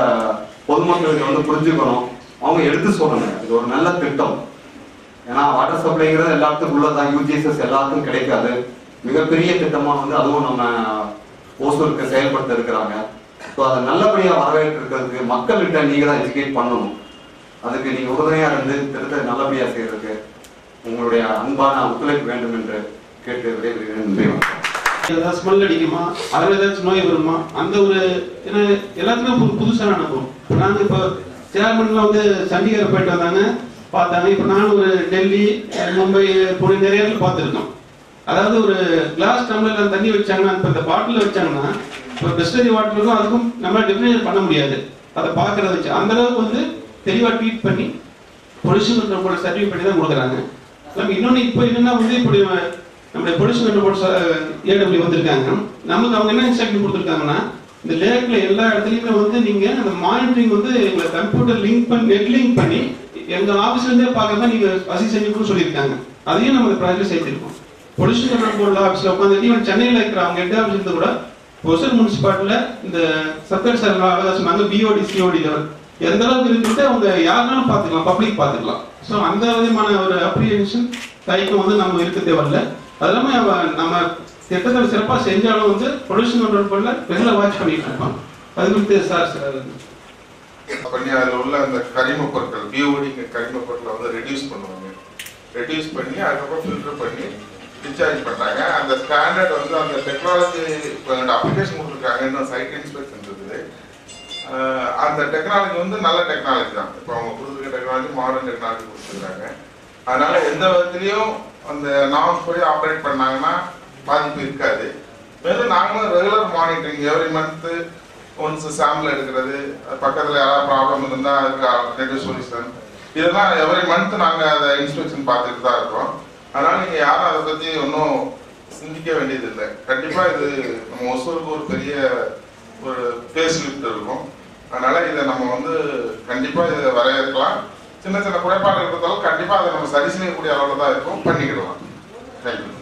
பொதுமக்களுக்கு வந்து புரிஞ்சுக்கணும், அவங்க எடுத்து சொல்லணுங்க. இது ஒரு நல்ல திட்டம். ஏன்னா வாட்டர் சப்ளைங்கிறது எல்லாத்துக்கும் உள்ளதான், யூஜிஎஸ்எஸ் எல்லாத்துக்கும் கிடைக்காது. மிகப்பெரிய திட்டமா வந்து அதுவும் நம்ம ஓசூருக்கு செயல்படுத்த இருக்கிறாங்க. ஸோ அதை நல்லபடியா வரவேற்று இருக்கிறதுக்கு மக்கள்கிட்ட நீங்க தான் எஜுகேட் பண்ணணும். அதுக்கு நீங்க உறுதுணையா இருந்து திட்டத்தை நல்லபடியா செய்யறதுக்கு உங்களுடைய அன்பான ஒத்துழைப்பு வேண்டும் என்று கேட்டு விடைபெறுகிறேன். ஏதாவது ஸ்மெல் அடிக்குமா, அதில் ஏதாச்சும் நோய் வருமா, அந்த ஒரு ஏன்னா எல்லாத்துக்குமே புதுசான அனுபவம். நாங்கள் இப்போ சேர்மன்லாம் வந்து சண்டிகர் போயிட்டு வந்தாங்க, பார்த்தாங்க. இப்போ நான் ஒரு டெல்லி, மும்பை, புனே நிறைய இடத்துல பார்த்துருக்கோம். அதாவது ஒரு கிளாஸ் டம்ளர்ல தண்ணி வச்சாங்கன்னா, இப்போ இந்த பாட்டில் வச்சாங்கன்னா, இப்போ பிஸ்லரி வாட்டருக்கும் அதுக்கும் நம்ம டிஃபரன்ஷியேட் பண்ண முடியாது. அதை பார்க்கறத வச்சு அந்த அளவுக்கு வந்து தெளிவாக ட்ரீட் பண்ணி பொல்யூஷன் கண்ட்ரோல் போர்டு சர்டிஃபிகேட் பண்ணி தான் கொடுக்குறாங்க. நம்ம இன்னொன்று இப்போ என்னன்னா வந்து இப்படி நம்முடைய பொல்யூஷன் கண்ட்ரோல் போர்டு ஏடபிள்யூ வந்திருக்காங்க. நமக்கு அவங்க என்ன இன்ஸ்ட்ரக்ஷன் கொடுத்துருக்காங்கன்னா, இந்த லேக்ல எல்லா இடத்துலையுமே வந்து நீங்க அந்த மானிட்டரிங் வந்து எங்களை கம்ப்யூட்டர் லிங்க் பண்ணி நெட் லிங்க் பண்ணி எங்க ஆஃபீஸ்ல இருந்தே பார்க்கறதா நீங்க வசதி செஞ்சுக்கணும்னு சொல்லியிருக்காங்க. அதையும் நம்ம இந்த ப்ராஜெக்ட் சேர்த்திருக்கோம். பொல்யூஷன் கண்ட்ரோல் போர்டு ஆஃபீஸ்ல உட்காந்து ஈவன் சென்னையில் இருக்கிற அவங்க ஹெட் ஆஃபீஸ் இருந்து கூட ஒசூர் முனிசிபாலிட்டியில இந்த சர்க்கார் சார் அழகா சொன்னாங்க, பிஓடி சிஓடி லெவல் எந்த அளவுக்கு இருந்துட்டு அவங்க யாருனாலும் பார்த்துக்கலாம், பப்ளிக் பார்த்துக்கலாம். ஸோ அந்த விதமான ஒரு அப்ரிஹென்ஷன் தைக்கம் வந்து நம்ம இருக்க தேவையில்லை. அது இல்லாமல் நம்ம திட்டத்தை சிறப்பாக செஞ்சாலும் வந்து பொல்யூஷன் கண்ட்ரோல் போர்டில் ரெகுலர் வாட்ச் பண்ணிட்டு இருப்பாங்க. அது குறித்து சார் பண்ணி அதில் உள்ள அந்த கரிம பொருட்கள் பிஓடி கரிம பொருட்களை வந்து ரெடியூஸ் பண்ணுவாங்க. ரெடியூஸ் பண்ணி அதுக்கப்புறம் ஃபில்டர் பண்ணி டிஸ்சார்ஜ் பண்ணுறாங்க. அந்த ஸ்டாண்டர்ட் வந்து அந்த டெக்னாலஜி இப்போ அப்ளிகேஷன் கொடுத்துருக்காங்க, இன்னும் சைட் இன்ஸ்பெக்ஷன் இருக்குது. அந்த டெக்னாலஜி வந்து நல்ல டெக்னாலஜி தான். இப்போ அவங்க கொடுத்துருக்க டெக்னாலஜி மாடர்ன் டெக்னாலஜி கொடுத்துருக்காங்க. அதனால எந்த விதத்துலையும் அந்த நார்ம்ஸ் படி ஆப்ரேட் பண்ணாங்கன்னா பாதிப்பு இருக்காது. மேலும் நாங்களும் regular monitoring every month once sample எடுக்கிறது, பக்கத்தில் யாராவது ப்ராப்ளம் இருந்தால் அதுக்கு ஆல்டர்னேட்டிவ் சொல்யூஷன், இதெல்லாம் எவ்ரி மந்த் நாங்கள் அதை இன்ஸ்பெக்ஷன் பார்த்துட்டு தான் இருக்கோம். அதனால நீங்கள் யாரும் அதை பற்றி ஒன்றும் சிந்திக்க வேண்டியது இல்லை. கண்டிப்பாக இது நம்ம ஒசூருக்கு ஒரு பெரிய ஒரு ஃபேஸ் லிஃப்ட் இருக்கும். அதனால இதை நம்ம வந்து கண்டிப்பாக இதை வரவேற்கலாம். சின்ன சின்ன குறைபாடுகள் இருந்தாலும் கண்டிப்பாக அதை நம்ம சரி செய்யக்கூடிய அளவில் தான் இருக்கும், பண்ணிக்கிடலாம். Thank you.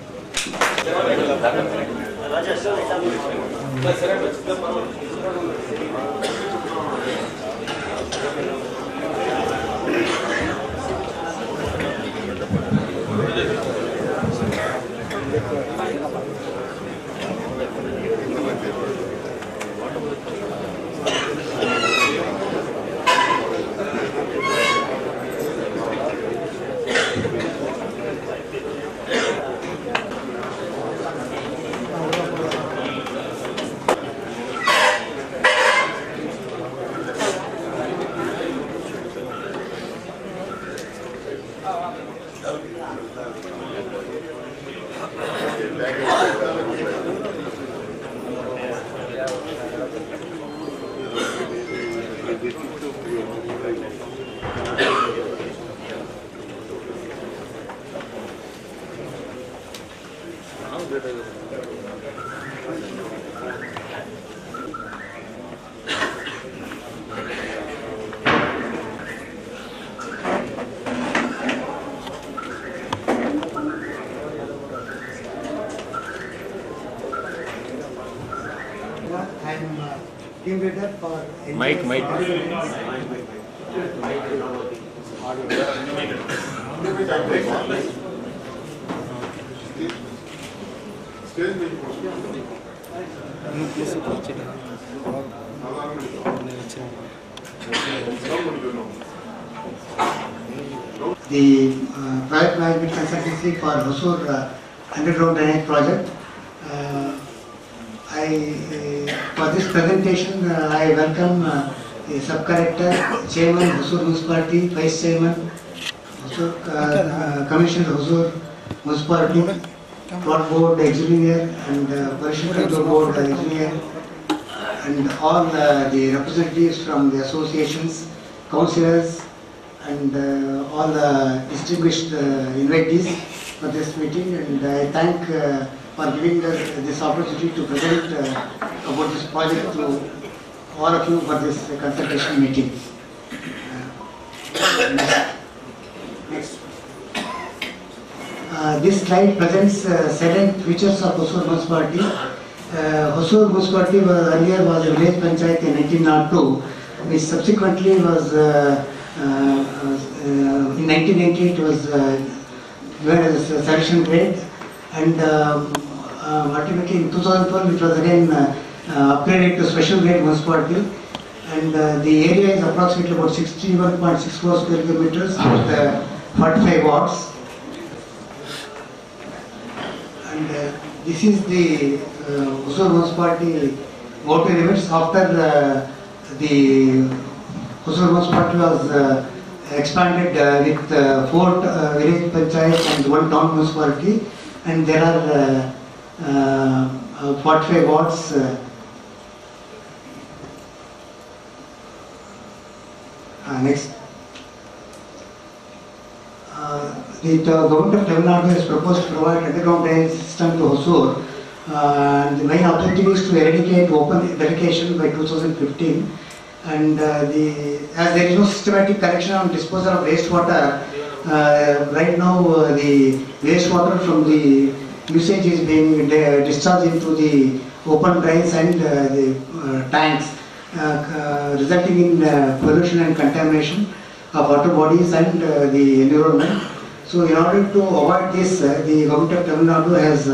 I am team leader for Mike. The project management consultancy for Hosur underground drainage project. For this presentation, I welcome the sub-collector, chairman Hosur Municipality, vice chairman Hosur, commissioner Hosur Municipality, plot board engineer and pollution control board engineer, and all the representatives from the associations, councillors, and all the distinguished invitees for this meeting. And I thank for giving us this opportunity to present about this project to all of you for this consultation meeting. Next. This slide presents certain features of Hosur Municipality. Hosur Municipality was earlier a village panchayat in 1902, which subsequently was in 1990 it was given as a selection grade, and ultimately in 2012 it was again upgraded to special grade municipality, and the area is approximately about 61.64 square kilometers with 45 wards. And this is the Hosur Municipality boundary limits after the Hosur Municipality was expanded with 4 village panchayats and 1 town municipality, and there are 45 wards. Next. The government of Tamil Nadu has proposed to provide underground drainage system to Hosur. The main objective is to eradicate open defecation by 2015. And as there is no systematic collection and disposal of wastewater, right now the wastewater from the usage is being discharged into the open drains and the tanks, resulting in pollution and contamination of water bodies and the environment. So in order to avoid this, the government of Tamil Nadu has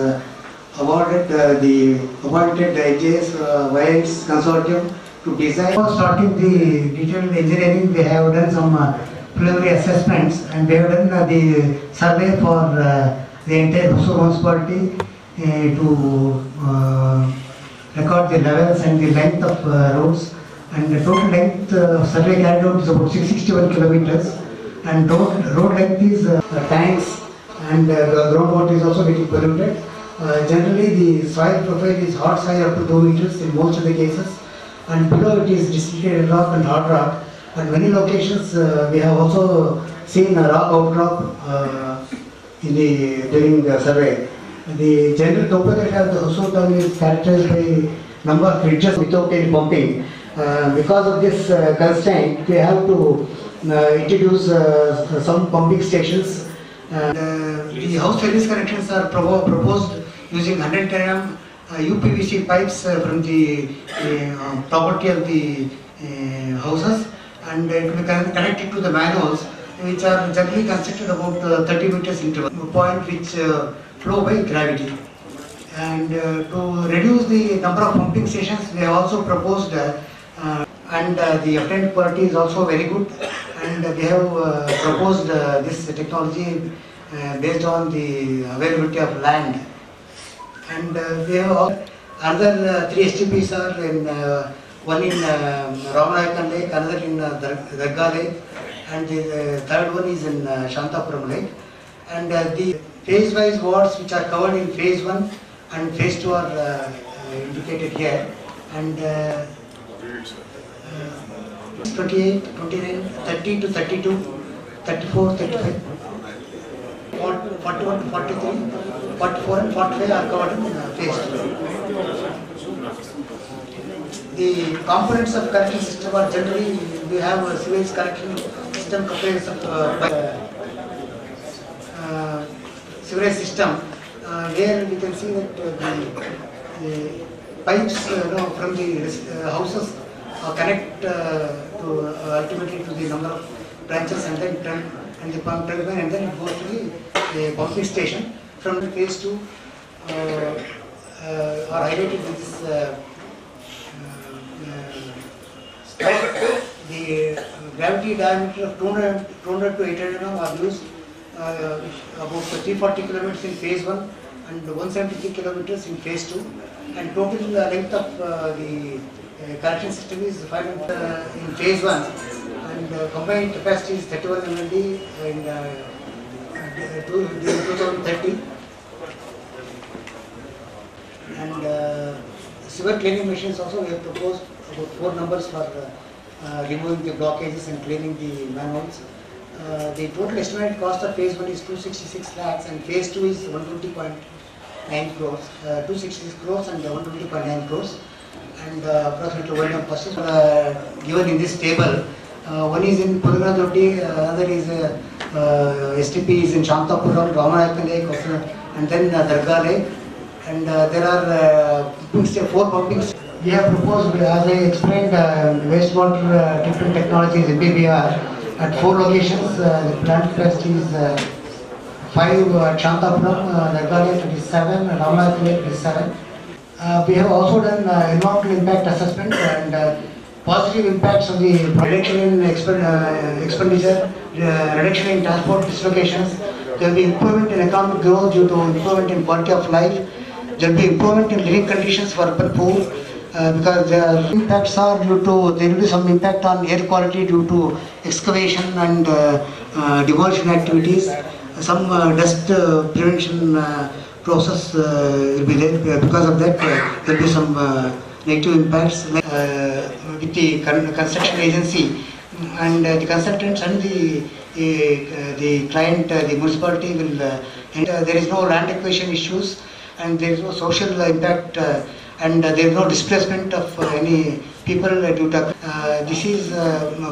awarded the appointed IJS Wires Consortium to design. Starting the detailed engineering, we have done some preliminary assessments, and we have done the survey for the entire Hosur municipality to record the levels and the length of roads. And the total length survey carried out is about 661 kilometers, and road length is tanks, and groundwater is also getting polluted. Generally, the soil profile is hard soil up to 2 meters in most of the cases, and below it is distillated rock and hard rock. At many locations, we have also seen a rock outcrop during the survey. The general topography of the Hosur town is characterized by number of ridges without any pumping. Because of this constraint, we have to introduce some pumping stations. The house service connections are proposed using 100 km UPVC pipes from the property of the houses, and it will be connected to the manholes, which are generally constructed about 30 meters interval, point which flow by gravity. And to reduce the number of pumping stations, we have also proposed, and the effluent quality is also very good, and we have proposed this technology based on the availability of land. And we have other 3 STPs are in one in Ramanayakan Lake, another in Darga Lake, and the third one is in Shantapuram Lake. And the phase-wise wards which are covered in phase 1 and phase 2 are indicated here. And 28, 29, 30 to 32, 34, 35, 41 to 43, 44 and 45 are covered in phase 2. The components of collection system are generally, we have a sewage collection system comprised of sewage system. Here we can see that the pipes from the houses connect to ultimately to the number of branches and then and the pump turbine, and then it goes to the pumping station. From the phase 2 are highlighted with this the gravity diameter of 200 to 800 mm are used, about 340 kilometers in phase 1 and 173 kilometers in phase 2, and total length of the connection system is 500 in phase 1, and combined capacity is 31 MLD in 2030. And sewer cleaning machines also we have proposed about 4 numbers for removing the blockages and cleaning the manholes. The total estimated cost of phase 1 is 266 lakhs and phase 2 is 120.9 crores, 266 crores and 120.9 crores, and approximately O&M cost is given in this table. One is in Pudugaradoddi, another is STP is in Shantapuram, Ramanathan Lake, and then Darga Lake, and there are 4 pumping stations. We have proposed, as I explained, wastewater treatment technologies MBBR at 4 locations. The plant capacity is 5 at Shantapuram, Darga Lake 27, and Ramanathan Lake 27. We have also done environmental impact assessment and positive impacts of the reduction in expenditure, reduction in transport dislocations. There will be improvement in economic growth due to improvement in quality of life. There will be improvement in living conditions for urban poor because the impacts are due to, there will be some impact on air quality due to excavation and demolition activities. Some dust prevention process will be there. Because of that, there will be some negative impacts with the construction agency, and the consultants and the client, the municipality will there is no land acquisition issues, and there is no social impact, and there is no displacement of any people due to this is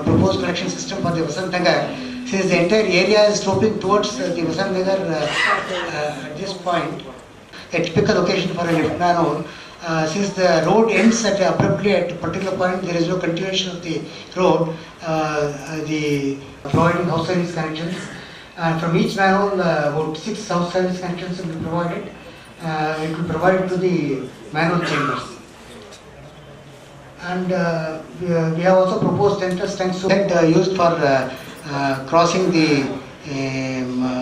proposed collection system for the Vasant Nagar. Since the entire area is sloping towards the Vasant Nagar at this point, a typical location for a lift manhole. Since the road ends abruptly at a particular point, there is no continuation of the road. The providing house service connections, and from each manhole, about 6 house service connections will be provided. It will provide to the manhole chambers. And we have also proposed tanks used for crossing the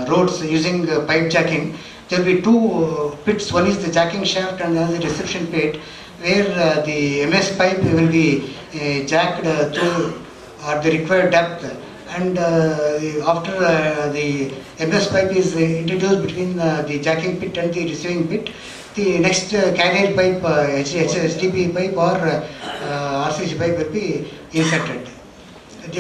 roads using pipe jacking. There will be 2 pits. One is the jacking shaft and another the reception pit, where the MS pipe will be jacked to at the required depth. And after the MS pipe is introduced between the jacking pit and the receiving pit, the next carrier pipe, HDP pipe or RCC pipe will be inserted.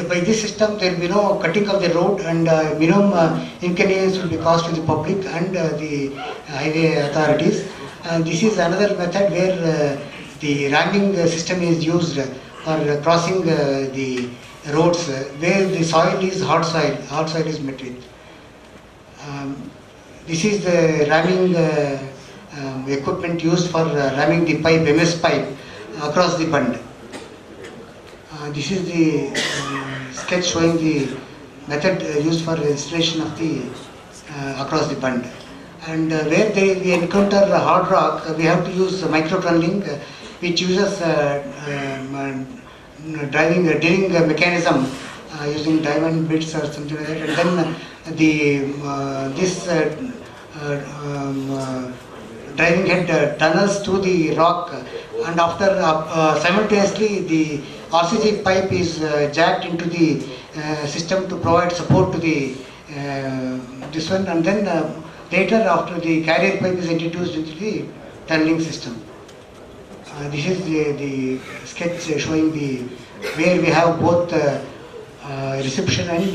By this system, there will be no cutting of the road, and minimum inconvenience will be caused to the public and the highway authorities. And this is another method where the ramming system is used for crossing the roads where the soil is hard soil is met with. This is the ramming equipment used for ramming the pipe, MS pipe, across the bund. This is the sketch showing the method used for installation of the across the bund. And where we encounter hard rock, we have to use micro tunneling, which uses drilling mechanism using diamond bits or something like that. And then this driving head tunnels to the rock, and after simultaneously the RCC pipe is jacked into the system to provide support to the this one, and then later after the carrier pipe is introduced into the tunneling system. This is the sketch showing the where we have both reception and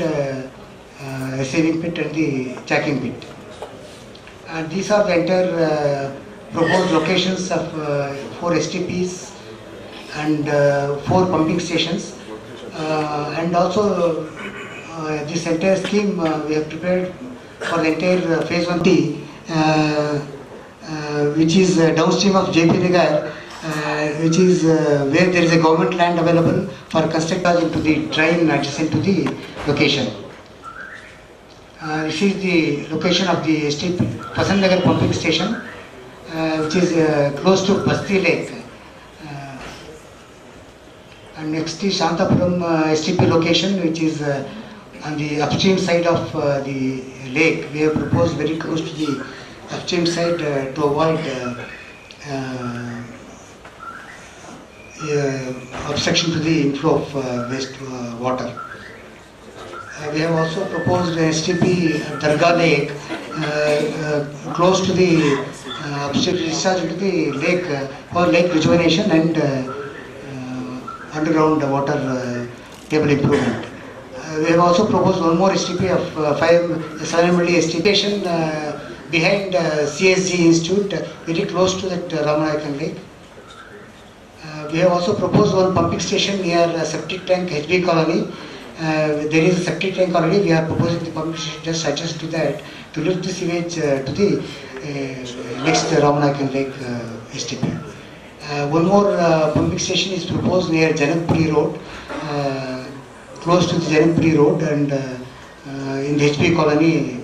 receiving pit and the jacking pit. And these are the entire proposed locations of 4 STPs and 4 pumping stations, and also this entire scheme we have prepared for the entire phase 1T, which is downstream of JP Nagar. which is where there is a government land available for construction into the drain adjacent to the location. This is the location of the STP Pasand Nagar pumping station, which is close to Basti Lake. And next is Shantapuram STP location, which is on the upstream side of the lake. We have proposed very close to the upstream side to avoid obstruction to the inflow of waste water. We have also proposed STP Dargah Lake close to the upstream discharge into the lake for lake rejuvenation and underground water table improvement. We have also proposed one more STP of 7 MLD STP behind CSG Institute, very close to that Ramanayakan Lake. We have also proposed one pumping station near septic tank HB colony. There is a septic tank already. We are proposing the pumping station just adjacent to that to lift the sewage to the next Ramanayakan Lake STP. One more pumping station is proposed near Janakpuri Road, close to the Janakpuri Road and in the HB colony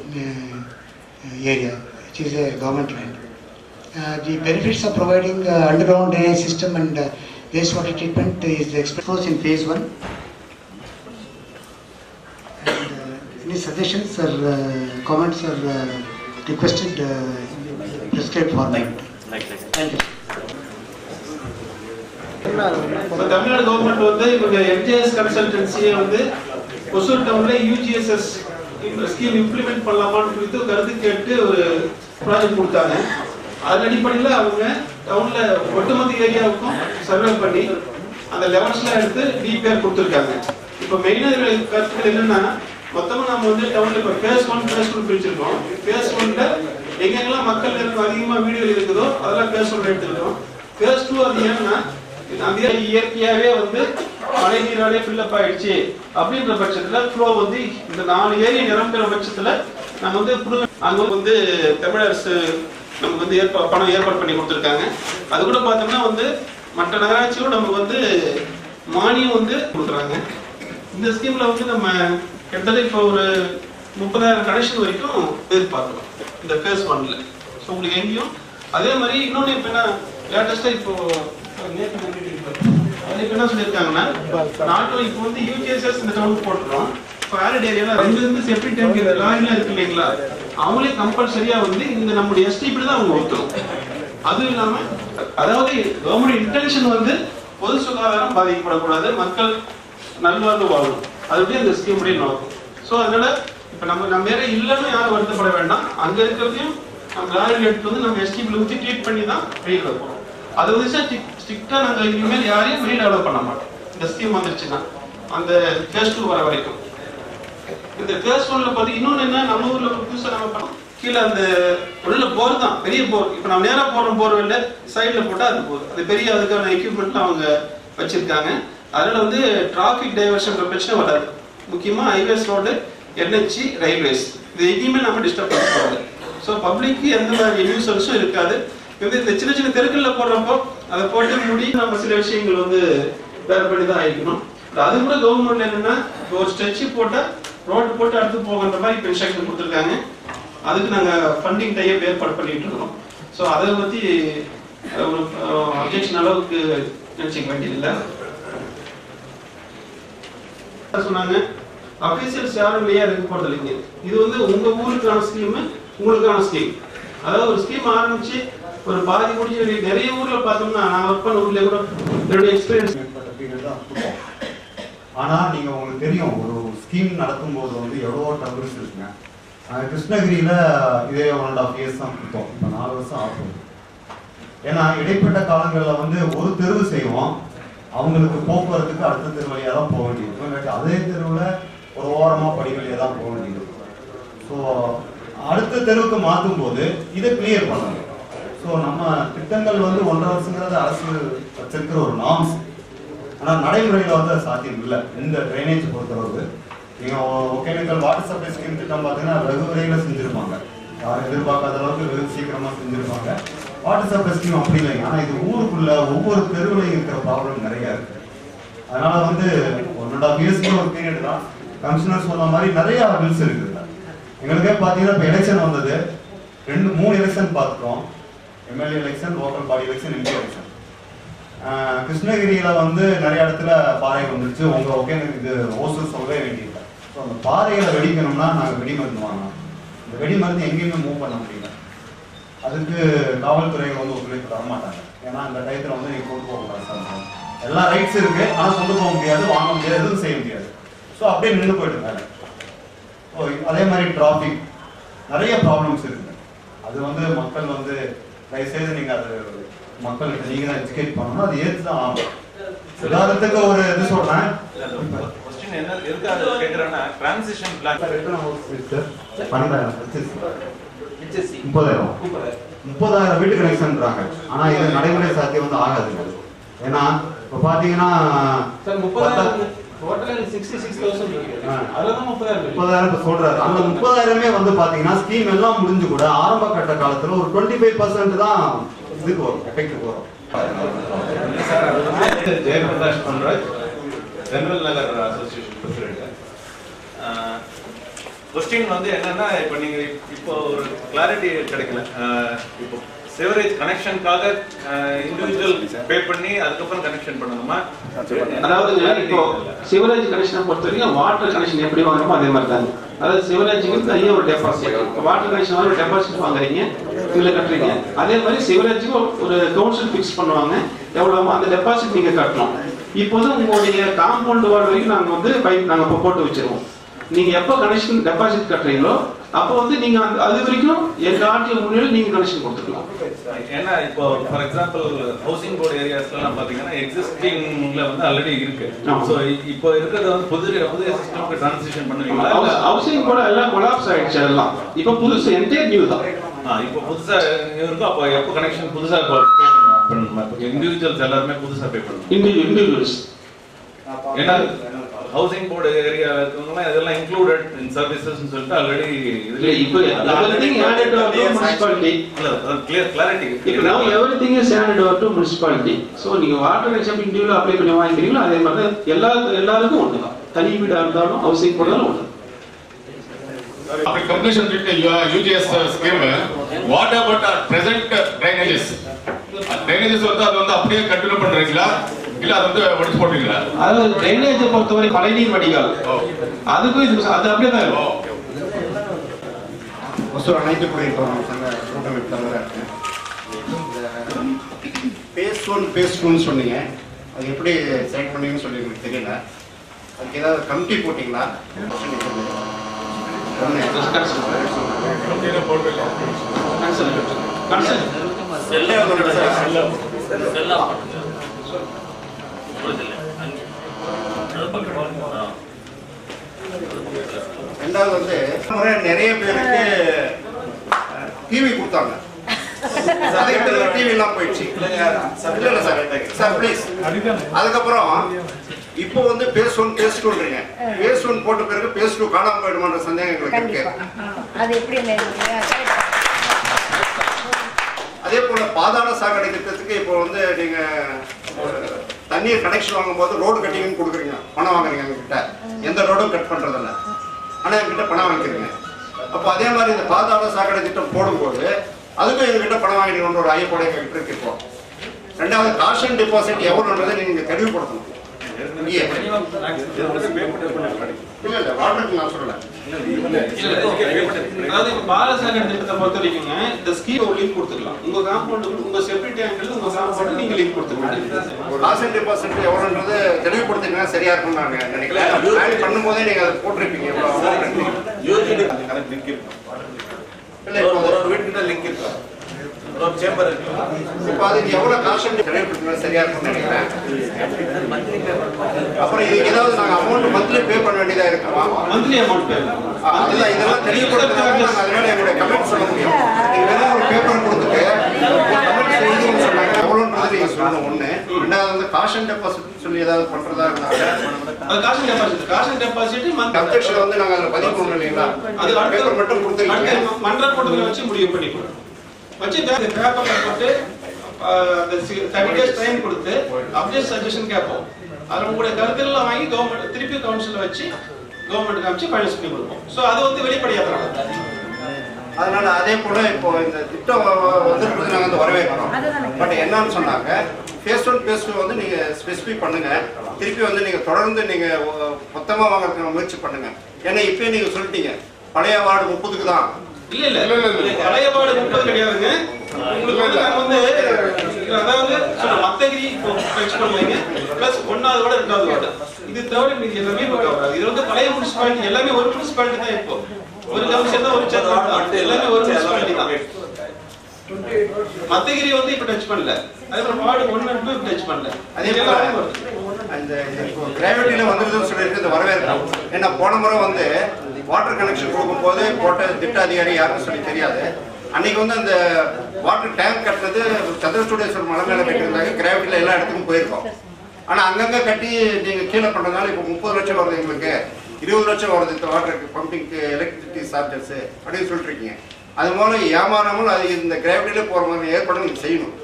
area, which is a government land. The benefits of providing underground drainage system and wastewater treatment is exposed in phase 1. And any suggestions or comments are requested prescribed format. Thank you. இப்போ Tamil Nadu government வந்து இவங்க MGS கன்சல்டன்சியை வந்து ஒசூர் டவுன்ல யூஜிஎஸ்எஸ் scheme implement பண்ணலாமான்னு குறித்து கருத்து கேட்டு ஒரு ப்ராஜெக்ட் கொடுத்தாங்க. அதன் அடிப்படையில் அவங்க டவுன்ல ஒட்டுமொத்த ஏரியாவுக்கும் சர்வே பண்ணி அந்த லெவல்ஸ்லாம் எடுத்து டிபிஆர் கொடுத்துருக்காங்க. இப்போ மெயினாக கருத்துக்கள் என்னன்னா, மொத்தமாக நம்ம வந்து டவுன்ல இப்போ ஃபேஸ் 1 ஃபேஸ் 2 பிரிச்சிருக்கோம். ஃபேஸ் 1ல எங்கெங்கெல்லாம் மக்கள் அதிகமாக வீடியோ இருக்குதோ அதெல்லாம் ஃபேஸ் 1 எடுத்துருக்கோம். ஃபேஸ் 2 அது ஏன்னா அந்த இயற்கையாகவே வந்து மழை நீராலே ஃபில்லப் ஆயிடுச்சு அப்படின்ற பட்சத்தில் ஃப்ளோ வந்து இந்த 4 ஏரியா நிரம்புற பட்சத்தில் நம்ம வந்து அங்கே வந்து தமிழ் அரசு நமக்கு வந்து பணம் ஏற்பாடு பண்ணி கொடுத்துருக்காங்க. அது கூட பார்த்தோம்னா வந்து மற்ற நகராட்சியோட நமக்கு வந்து மானியம் வந்து கொடுக்குறாங்க. இந்த ஸ்கீம்ல வந்து நம்ம கிட்டத்தட்ட இப்போ ஒரு 30,000 கனெக்ஷன் வரைக்கும் எதிர்பார்க்கலாம் இந்த ஃபேஸ் 1ல. ஸோ உங்களுக்கு எங்கேயும் அதே மாதிரி இன்னொன்று இப்போ என்ன லேட்டஸ்டாக இப்போ என்ன சொல்லியிருக்காங்கன்னா, நாட்டும் இப்போ வந்து யூஜிஎஸ்எஸ் இந்த டவுனுக்கு போட்டுறோம். ஃபேரட் ஏரியால 2 செப்டிக் டேங்க் லாரிலாம் இருக்கு இல்லைங்களா, அவங்களே கம்பல்சரியா வந்து இந்த நம்முடைய எஸ்டிபி தான் அவங்க ஊற்றணும். அதுவும் இல்லாம அதாவது கவர்மெண்ட் இன்டென்ஷன் வந்து பொது சுகாதாரம் பாதிக்கப்படக்கூடாது, மக்கள் நல்வாழ்வு வாழணும், அதுபடி அந்த ஸ்கீம் படி நடக்கும். ஸோ அதனால இப்போ நம்ம வேற இல்லைன்னு யாரும் வருத்தப்பட வேண்டாம். அங்க இருக்கிறதையும் நம்ம லாரியில் எடுத்து வந்து நம்ம எஸ்டிபியில் ஊற்றி ட்ரீட் பண்ணி தான் வெளியில் வைப்போம். அது வந்து ஸ்ட்ரிக்டா நாங்கள் இனிமேல் யாரையும் வெளியில் டெவலப் பண்ண மாட்டோம். இந்த ஸ்கீம் வந்துருச்சுன்னா அந்த ஃபேஸ் 2 வர வரைக்கும். இந்த ஃபேஸ் 1ல பார்த்து இன்னொன்று என்ன, நம்ம ஊர்ல புதுசாக நம்ம பண்ணோம், கீழே அந்த உள்ள போர் தான் பெரிய போர். இப்போ நம்ம நேராக போடுற போர் வெளில சைடில் போட்டால் அது போர், அது பெரிய அதுக்கான எக்யூப்மெண்ட்லாம் அவங்க வச்சிருக்காங்க. அதனால வந்து டிராஃபிக் டைவர்ஷன் பிரச்சனை வராது. முக்கியமாக ஹைவேஸ் ரோடு, என்ஹெச், ரயில்வேஸ் இது எங்கேயுமே நம்ம டிஸ்டர்ப் பண்ணக்கூடாது. ஸோ பப்ளிக்கு எந்த மாதிரி நியூசன்ஸும் இருக்காது. இந்த சின்ன சின்ன தெருக்களில் போடுறப்போ அதை போட்டு முடி நம்ம சில விஷயங்கள் வந்து வேறு பண்ணி தான் ஆயிக்கணும். அது கூட கவர்மெண்ட் என்னன்னா ஒரு ஸ்ட்ரெச்சு போட்டால் ரோடு போட்டு அடுத்து போகின்ற மாதிரி இப்போ இன்ஸ்ட்ரக்ஷன் கொடுத்துருக்காங்க. அதுக்கு நாங்கள் ஃபண்டிங் டைப் ஏற்பாடு பண்ணிட்டு இருக்கிறோம். ஸோ அதை பற்றி ஒரு அப்ஜெக்ஷன் அளவுக்கு நினச்சிக்க வேண்டியதில்லை. சொன்னாங்க அபிஷியல்ஸ் யாரும் இல்லையா இருக்க போறது இல்லைங்க. இது வந்து உங்க ஊருக்கான ஸ்கீம், உங்களுக்கான ஸ்கீம். அதாவது ஒரு ஸ்கீம் ஆரம்பிச்சு ஒரு பாதி முடிஞ்சு நிறைய ஊர்ல பார்த்தோம்னா, நான் ஒர்க் பண்ண ஊர்ல கூட என்னுடைய எக்ஸ்பீரியன்ஸ். ஆனா நீங்க உங்களுக்கு தெரியும், ஒரு ஸ்கீம் நடத்தும் போது வந்து எவ்வளோ டவர்ஸ் இருக்குங்க. கிருஷ்ணகிரியில இதே 1.5 years தான் கொடுத்தோம். இப்போ 4 வருஷம் ஆகும். ஏன்னா இடைப்பட்ட காலங்களில் வந்து ஒரு தெருவு செய்வோம், அவங்களுக்கு போக்குவரத்துக்கு அடுத்த தெரு வழியாக தான் போக வேண்டியிருக்கும். அதே தெருவில் ஒரு ஓரமாக படி வழியாக தான் போக வேண்டியிருக்கும். ஸோ அடுத்த தெருவுக்கு மாற்றும் போது இதை கிளியர் பண்ணணும். ஸோ நம்ம திட்டங்கள் வந்து 1.5 வருஷங்கிறது அரசு வச்சிருக்கிற ஒரு நார்ம்ஸ். ஆனால் நடைமுறையில் வந்து அது சாத்தியம் இல்லை. இந்த ட்ரைனேஜ் பொறுத்தளவு நீங்கள் ஒகேனக்கல் வாட்டர் சப்ளை ஸ்கீம் திட்டம் பார்த்தீங்கன்னா வெகு விரைவில் செஞ்சுருப்பாங்க. யாரும் எதிர்பார்க்காத அளவுக்கு வெகு சீக்கிரமாக செஞ்சுருப்பாங்க. வாட்டர் சப்ளை ஸ்கீம் அப்படி இல்லைங்க. ஆனால் இது ஊருக்குள்ள ஒவ்வொரு தெருவுலையும் இருக்கிற ப்ராப்ளம் நிறைய இருக்கு. அதனால வந்து 1.5 இயர்ஸ்க்கு ஒரு பீரியட் தான் கமிஷனர் சொன்ன மாதிரி நிறைய பில்ஸ் இருக்குது. எங்களுக்கே பார்த்தீங்கன்னா இப்போ எலெக்ஷன் வந்தது, 3 எலெக்ஷன் பார்த்துட்டோம். MLA election, local body election, MP election. கிருஷ்ணகிரியில் வந்து நிறைய இடத்துல பாறை வந்துருச்சு. உங்கள் ஒகேனக்கல் இது ஓசூர் சொல்லவே வேண்டியதில்லை. ஸோ அந்த பாறைகளை வெடிக்கணும்னா நாங்கள் வெடிமருந்து வாங்கணும். இந்த வெடிமருந்து எங்கேயுமே மூவ் பண்ண முடியல. அதுக்கு காவல்துறைகள் வந்து ஒத்துழைப்பு தர மாட்டாங்க. ஏன்னா அந்த டயத்தில் வந்து நீங்கள் கொண்டு போகக்கூடாது சார், எல்லா ரைட்ஸ் இருக்கு, ஆனால் கொண்டு போக முடியாது, வாங்க முடியாது, எதுவும் செய்ய முடியாது. ஸோ அப்படியே நின்று போயிட்டு. ஸோ அதே மாதிரி டிராஃபிக் நிறைய ப்ராப்ளம்ஸ் இருக்குது. அது வந்து மக்கள் வந்து தயவுசெய்து நீங்கள் அது மக்களுக்கு நீங்கள் தான் எஜுகேட் பண்ணணும். அது ஏற்று தான் ஆகும். உதாரணத்துக்கு ஒரு இது சொல்கிறேன். என்ன இருக்காது கேக்குறேன்னா டிரான்சிஷன் பிளான் சார் 30,000 வீட்டு கனெக்ஷன்றாங்க. ஆனா இது நடைமுறை சாத்தியம் வந்து ஆகாதுங்க. ஏன்னா இப்ப பாத்தீங்கன்னா சார் 30,000 சொல்றாரு. அந்த 30,000மே வந்து பாத்தீங்கன்னா ஸ்கீம் எல்லாம் முடிஞ்சு கூட ஆரம்ப கட்ட காலத்துல ஒரு 25% தான் இதுக்கு வரும், எஃபெக்ட் வரும். ஜெயபிரகாஷ் பண்ராஜ், ஜெனரல் நகர் அசோசியேஷன் பிரசிடென்ட். கொஸ்டின் வந்து என்னன்னா, இப்போ நீங்க இப்போ ஒரு கிளாரிட்டி கிடைக்கல. இப்போ சேவரேஜ் கனெக்ஷனுக்காக இண்டிவிஜுவல் பே பண்ணி அதுக்கப்புறம் கனெக்ஷன் பண்ணணுமா? அதாவது இப்போ சிவரேஜ் கனெக்ஷனை பொறுத்த வரைக்கும் வாட்டர் கனெக்ஷன் எப்படி வாங்குறோமோ அதே மாதிரி தாங்க. அதாவது சிவரேஜுக்கு தனியாக ஒரு டெபாசிட், வாட்டர் கனெக்ஷன் ஒரு டெபாசிட் வாங்குறீங்க, இதில் கட்டுறீங்க. அதே மாதிரி சிவரேஜுக்கு ஒரு கவுன்சில் ஃபிக்ஸ் பண்ணுவாங்க, எவ்வளோமோ அந்த டெபாசிட் நீங்கள் கட்டணும். இப்போது உங்களுடைய காம்பவுண்ட் வால் வரைக்கும் நாங்கள் வந்து பைப் நாங்கள் இப்போ போட்டு வச்சிருவோம். நீங்கள் எப்போ கனெக்ஷன் டெபாசிட் கட்டுறீங்களோ அப்போ வந்து நீங்கள் அது வரைக்கும் எங்கள் ஆர்டிஓ முன்னாடி நீங்கள் கனெக்ஷன் கொடுத்துக்கலாம். ஏன்னா இப்போ ஃபார் எக்ஸாம்பிள் ஹவுசிங் போர்டு ஏரியாஸ்லாம் பார்த்தீங்கன்னா எக்ஸிஸ்டிங்ல வந்து ஆல்ரெடி இருக்கு. ஸோ இப்போ இருக்கிறது வந்து புதிய சிஸ்டம்க்கு டிரான்சிஷன் பண்ணுவீங்களா? ஹவுசிங் போர்டு எல்லாம் கொலாப்ஸ் ஆயிடுச்சு. எல்லாம் இப்போ புதுசு என்டையர் நியூ தான். இப்போ புதுசா இருக்கும். அப்போ எப்போ கனெக்ஷன் புதுசா பே பண்ணணுமா? இண்டிவிஜுவல்ஸ் எல்லாருமே புதுசா பே பண்ணணும். இண்டிவிஜுவல்ஸ் ஏன்னா ஹவுசிங் போர்டு ஏரியால இருக்கவங்க இதெல்லாம் இன்க்ளூடட் இன் சர்வீசஸ்னு சொல்லிட்டு ஆல்ரெடி இதுல இப்போ everything added to municipality. Clarity. இப்போ now everything is added to municipality. So நீங்க வாட்டர் கனெக்ஷன் இண்டிவிஜுவலா அப்ளை பண்ணி வாங்குறீங்களோ அதே மாதிரி எல்லாருக்கும் ஒன்று தான். தனி வீடா இருந்தாலும் ஹவுசிங் போர்டாலும் ஒன்று. After completion of the UGS scheme, what about our present drainages? Drainages வந்து அப்படியே கண்டினியூ பண்றீங்களா இல்ல அது வந்து ஒடிச்சு போடுறீங்களா? அதாவது ட்ரைனேஜை பொறுத்தவரை மழைநீர் வடிகால் அதுக்கும் இது அது அப்படியே தான் இருக்கும். ஒசூர் அனைத்து குடியிருப்போம் சங்க கூட்டமைப்பு தலைவராக இருக்கேன். பேஸ் 1 பேஸ் 2ன்னு சொன்னீங்க, அது எப்படி செலக்ட் பண்ணீங்கன்னு சொல்லி எனக்கு தெரியல. அதுக்கு ஏதாவது கமிட்டி போட்டிங்களா? ரெண்டாவது வந்து நிறைய பேருக்கு டிவி கொடுத்தாங்க, டிவி எல்லாம் போயிடுச்சு. இல்ல சார் ப்ளீஸ். அதுக்கப்புறம் இப்போ வந்து பேஸ் 1 பேஸ் 2ன்றீங்க. பேஸ் 1 போட்ட பிறகு பேஸ் 2 காணாம போயிடுமான்ற சந்தேகம் எங்களுக்கு இருக்கு. அதே போல பாதாள சாக்கடை திட்டத்துக்கு இப்போ வந்து நீங்க தண்ணீர் கனெக்ஷன் வாங்கும் போது ரோடு கட்டிங்கன்னு கொடுக்குறீங்க, பணம் வாங்குறீங்க எங்ககிட்ட. எந்த ரோடும் கட் பண்றதில்ல, ஆனா எங்ககிட்ட பணம் வாங்கிக்கிறீங்க. அப்போ அதே மாதிரி இந்த பாதாள சாக்கடை திட்டம் போடும்போது அதுக்கும் எங்ககிட்ட பணம் வாங்கிக்கணும்ன்ற ஒரு ஐயப்போட எங்ககிட்ட இருக்கு. இப்போ ரெண்டாவது காஷன் டெபாசிட் எவ்வளோன்றதை நீங்க தெளிவுபடுத்தணும். இல்ல வாட்டருக்கு நான் சொல்லல. அதாவது பாலசாகர் திட்டத்தை பொறுத்த வரைக்கும் இந்த ஸ்கீம் ஒரு லிங்க் கொடுத்துக்கலாம். உங்க காம்பவுண்ட் உங்க செப்டி டேங்க்ல உங்க காம்பவுண்ட் நீங்க லிங்க் கொடுத்துக்கலாம். காஷன் டெபாசிட் எவ்வளோன்றது தெளிவுபடுத்தினா சரியா இருக்கும் நான் நினைக்கிறேன். பிளான் பண்ணும்போதே நீங்க அதை போட்டிருப்பீங்க. லிங்க் இருக்கும். இல்ல ஒரு வீட்டுக்கிட்ட லிங்க் இருக்கு, ஒரு சேம்பர் இருக்கு. இப்போ அதுக்கு எவ்வளவு காஷன் தெளிவுபடுத்தினா சரியா இருக்கும்னு நினைக்கிறேன். அப்புறம் இதுக்கு ஏதாவது நாங்கள் அமௌண்ட் மந்த்லி பே பண்ண வேண்டியதா இருக்குமா? மந்த்லி அமௌண்ட் பே அதுதான் இதெல்லாம் தெளிவுபடுத்தினா அதனால எங்களுடைய கமெண்ட் சொல்ல முடியும். நீங்க வேணா ஒரு பேப்பர் கொடுத்துட்டு கமெண்ட் செய்யுங்கன்னு சொன்னாங்க. எவ்வளோன்றது நீங்க சொல்லணும். ஒண்ணு. ரெண்டாவது வந்து காஷன் டெபாசிட் சொல்லி ஏதாவது பண்றதா இருந்தாங்க. அது காஷன் டெபாசிட் மந்த் அப்ஜெக்ஷன் வந்து நாங்க அதுல பதிவு பண்ணணும் இல்லைங்களா? அது பேப்பர் மட்டும் கொடுத்துருக்கீங்க. மன்ற கூட்டத்துல வச்சு முடிவு பண்ணிக்கலாம். வச்சு பேப்பர்ல போட்டு அந்த 30 days டைம் கொடுத்து அப்படியே சஜஷன் கேட்போம். அது உங்களுடைய கருத்துக்கள் வாங்கி கவர்மெண்ட் திருப்பி கவுன்சில் வச்சு கவர்மெண்ட் காமிச்சு ஃபைனல் பண்ணி கொடுப்போம். ஸோ அது வந்து வெளிப்படையாக அதனால அதே போல இப்போ இந்த திட்டம் வந்து நாங்கள் வந்து வரவேற்கிறோம். பட் என்னன்னு சொன்னாங்க, ஃபேஸ் 1 ஃபேஸ் 2 வந்து நீங்க ஸ்பெசிஃபை பண்ணுங்க, திருப்பி வந்து நீங்க தொடர்ந்து நீங்க மொத்தமா வாங்குறதுக்கு முயற்சி பண்ணுங்க. ஏன்னா இப்பயே நீங்க சொல்லிட்டீங்க பழைய வார்டு 30க்கு தான். இல்ல பழைய வார்டு 30 கிடையாதுங்க. உங்களுக்கு வந்து அதாவது மத்தகிரி டச் பண்ணுவீங்க பிளஸ் 1வது வார்டு 2வது வார்டு இது தேர்ட் மீதி எல்லாமே இது வந்து பழைய முனிசிபாலிட்டி எல்லாமே ஒரு முனிசிபாலிட்டி தான். இப்போ ஒரு கவுன்சில் தான் ஒரு சேர்ந்து எல்லாமே ஒரு முனிசிபாலிட்டி தான். மத்தகிரி வந்து இப்ப டச் பண்ணல, அதே மாதிரி வார்டு 1 and 2 டச் பண்ணல. அதே மாதிரி அந்த கிராவிட்டில வந்துருதுன்னு சொல்லிட்டு இந்த வரவேற்கிறோம். ஏன்னா போன முறை வந்து வாட்டர் கனெக்ஷன் கொடுக்கும்போது போட்ட திட்ட அதிகாரி யாருன்னு சொல்லி தெரியாது. அன்னைக்கு வந்து அந்த வாட்டர் டேங்க் கட்டினது சந்திரசூடேஸ்வரர் மலை மேலே கட்டியிருந்தாங்க. கிராவிட்டியில் எல்லா இடத்துக்கும் போயிருக்கோம். ஆனால் அங்கங்கே கட்டி நீங்கள் கீழே பண்ணுறதுனால இப்போ 30 லட்சம் வருது, எங்களுக்கு 20 லட்சம் வருது இந்த வாட்டருக்கு பம்பிங்க்கு எலக்ட்ரிசிட்டி சார்ஜஸ் அப்படின்னு சொல்லிட்டு இருக்கீங்க. அது மூலம் ஏமாறாமல் அது இந்த கிராவிட்டியில போகிற மாதிரி ஏற்பாடு நீங்கள் செய்யணும்.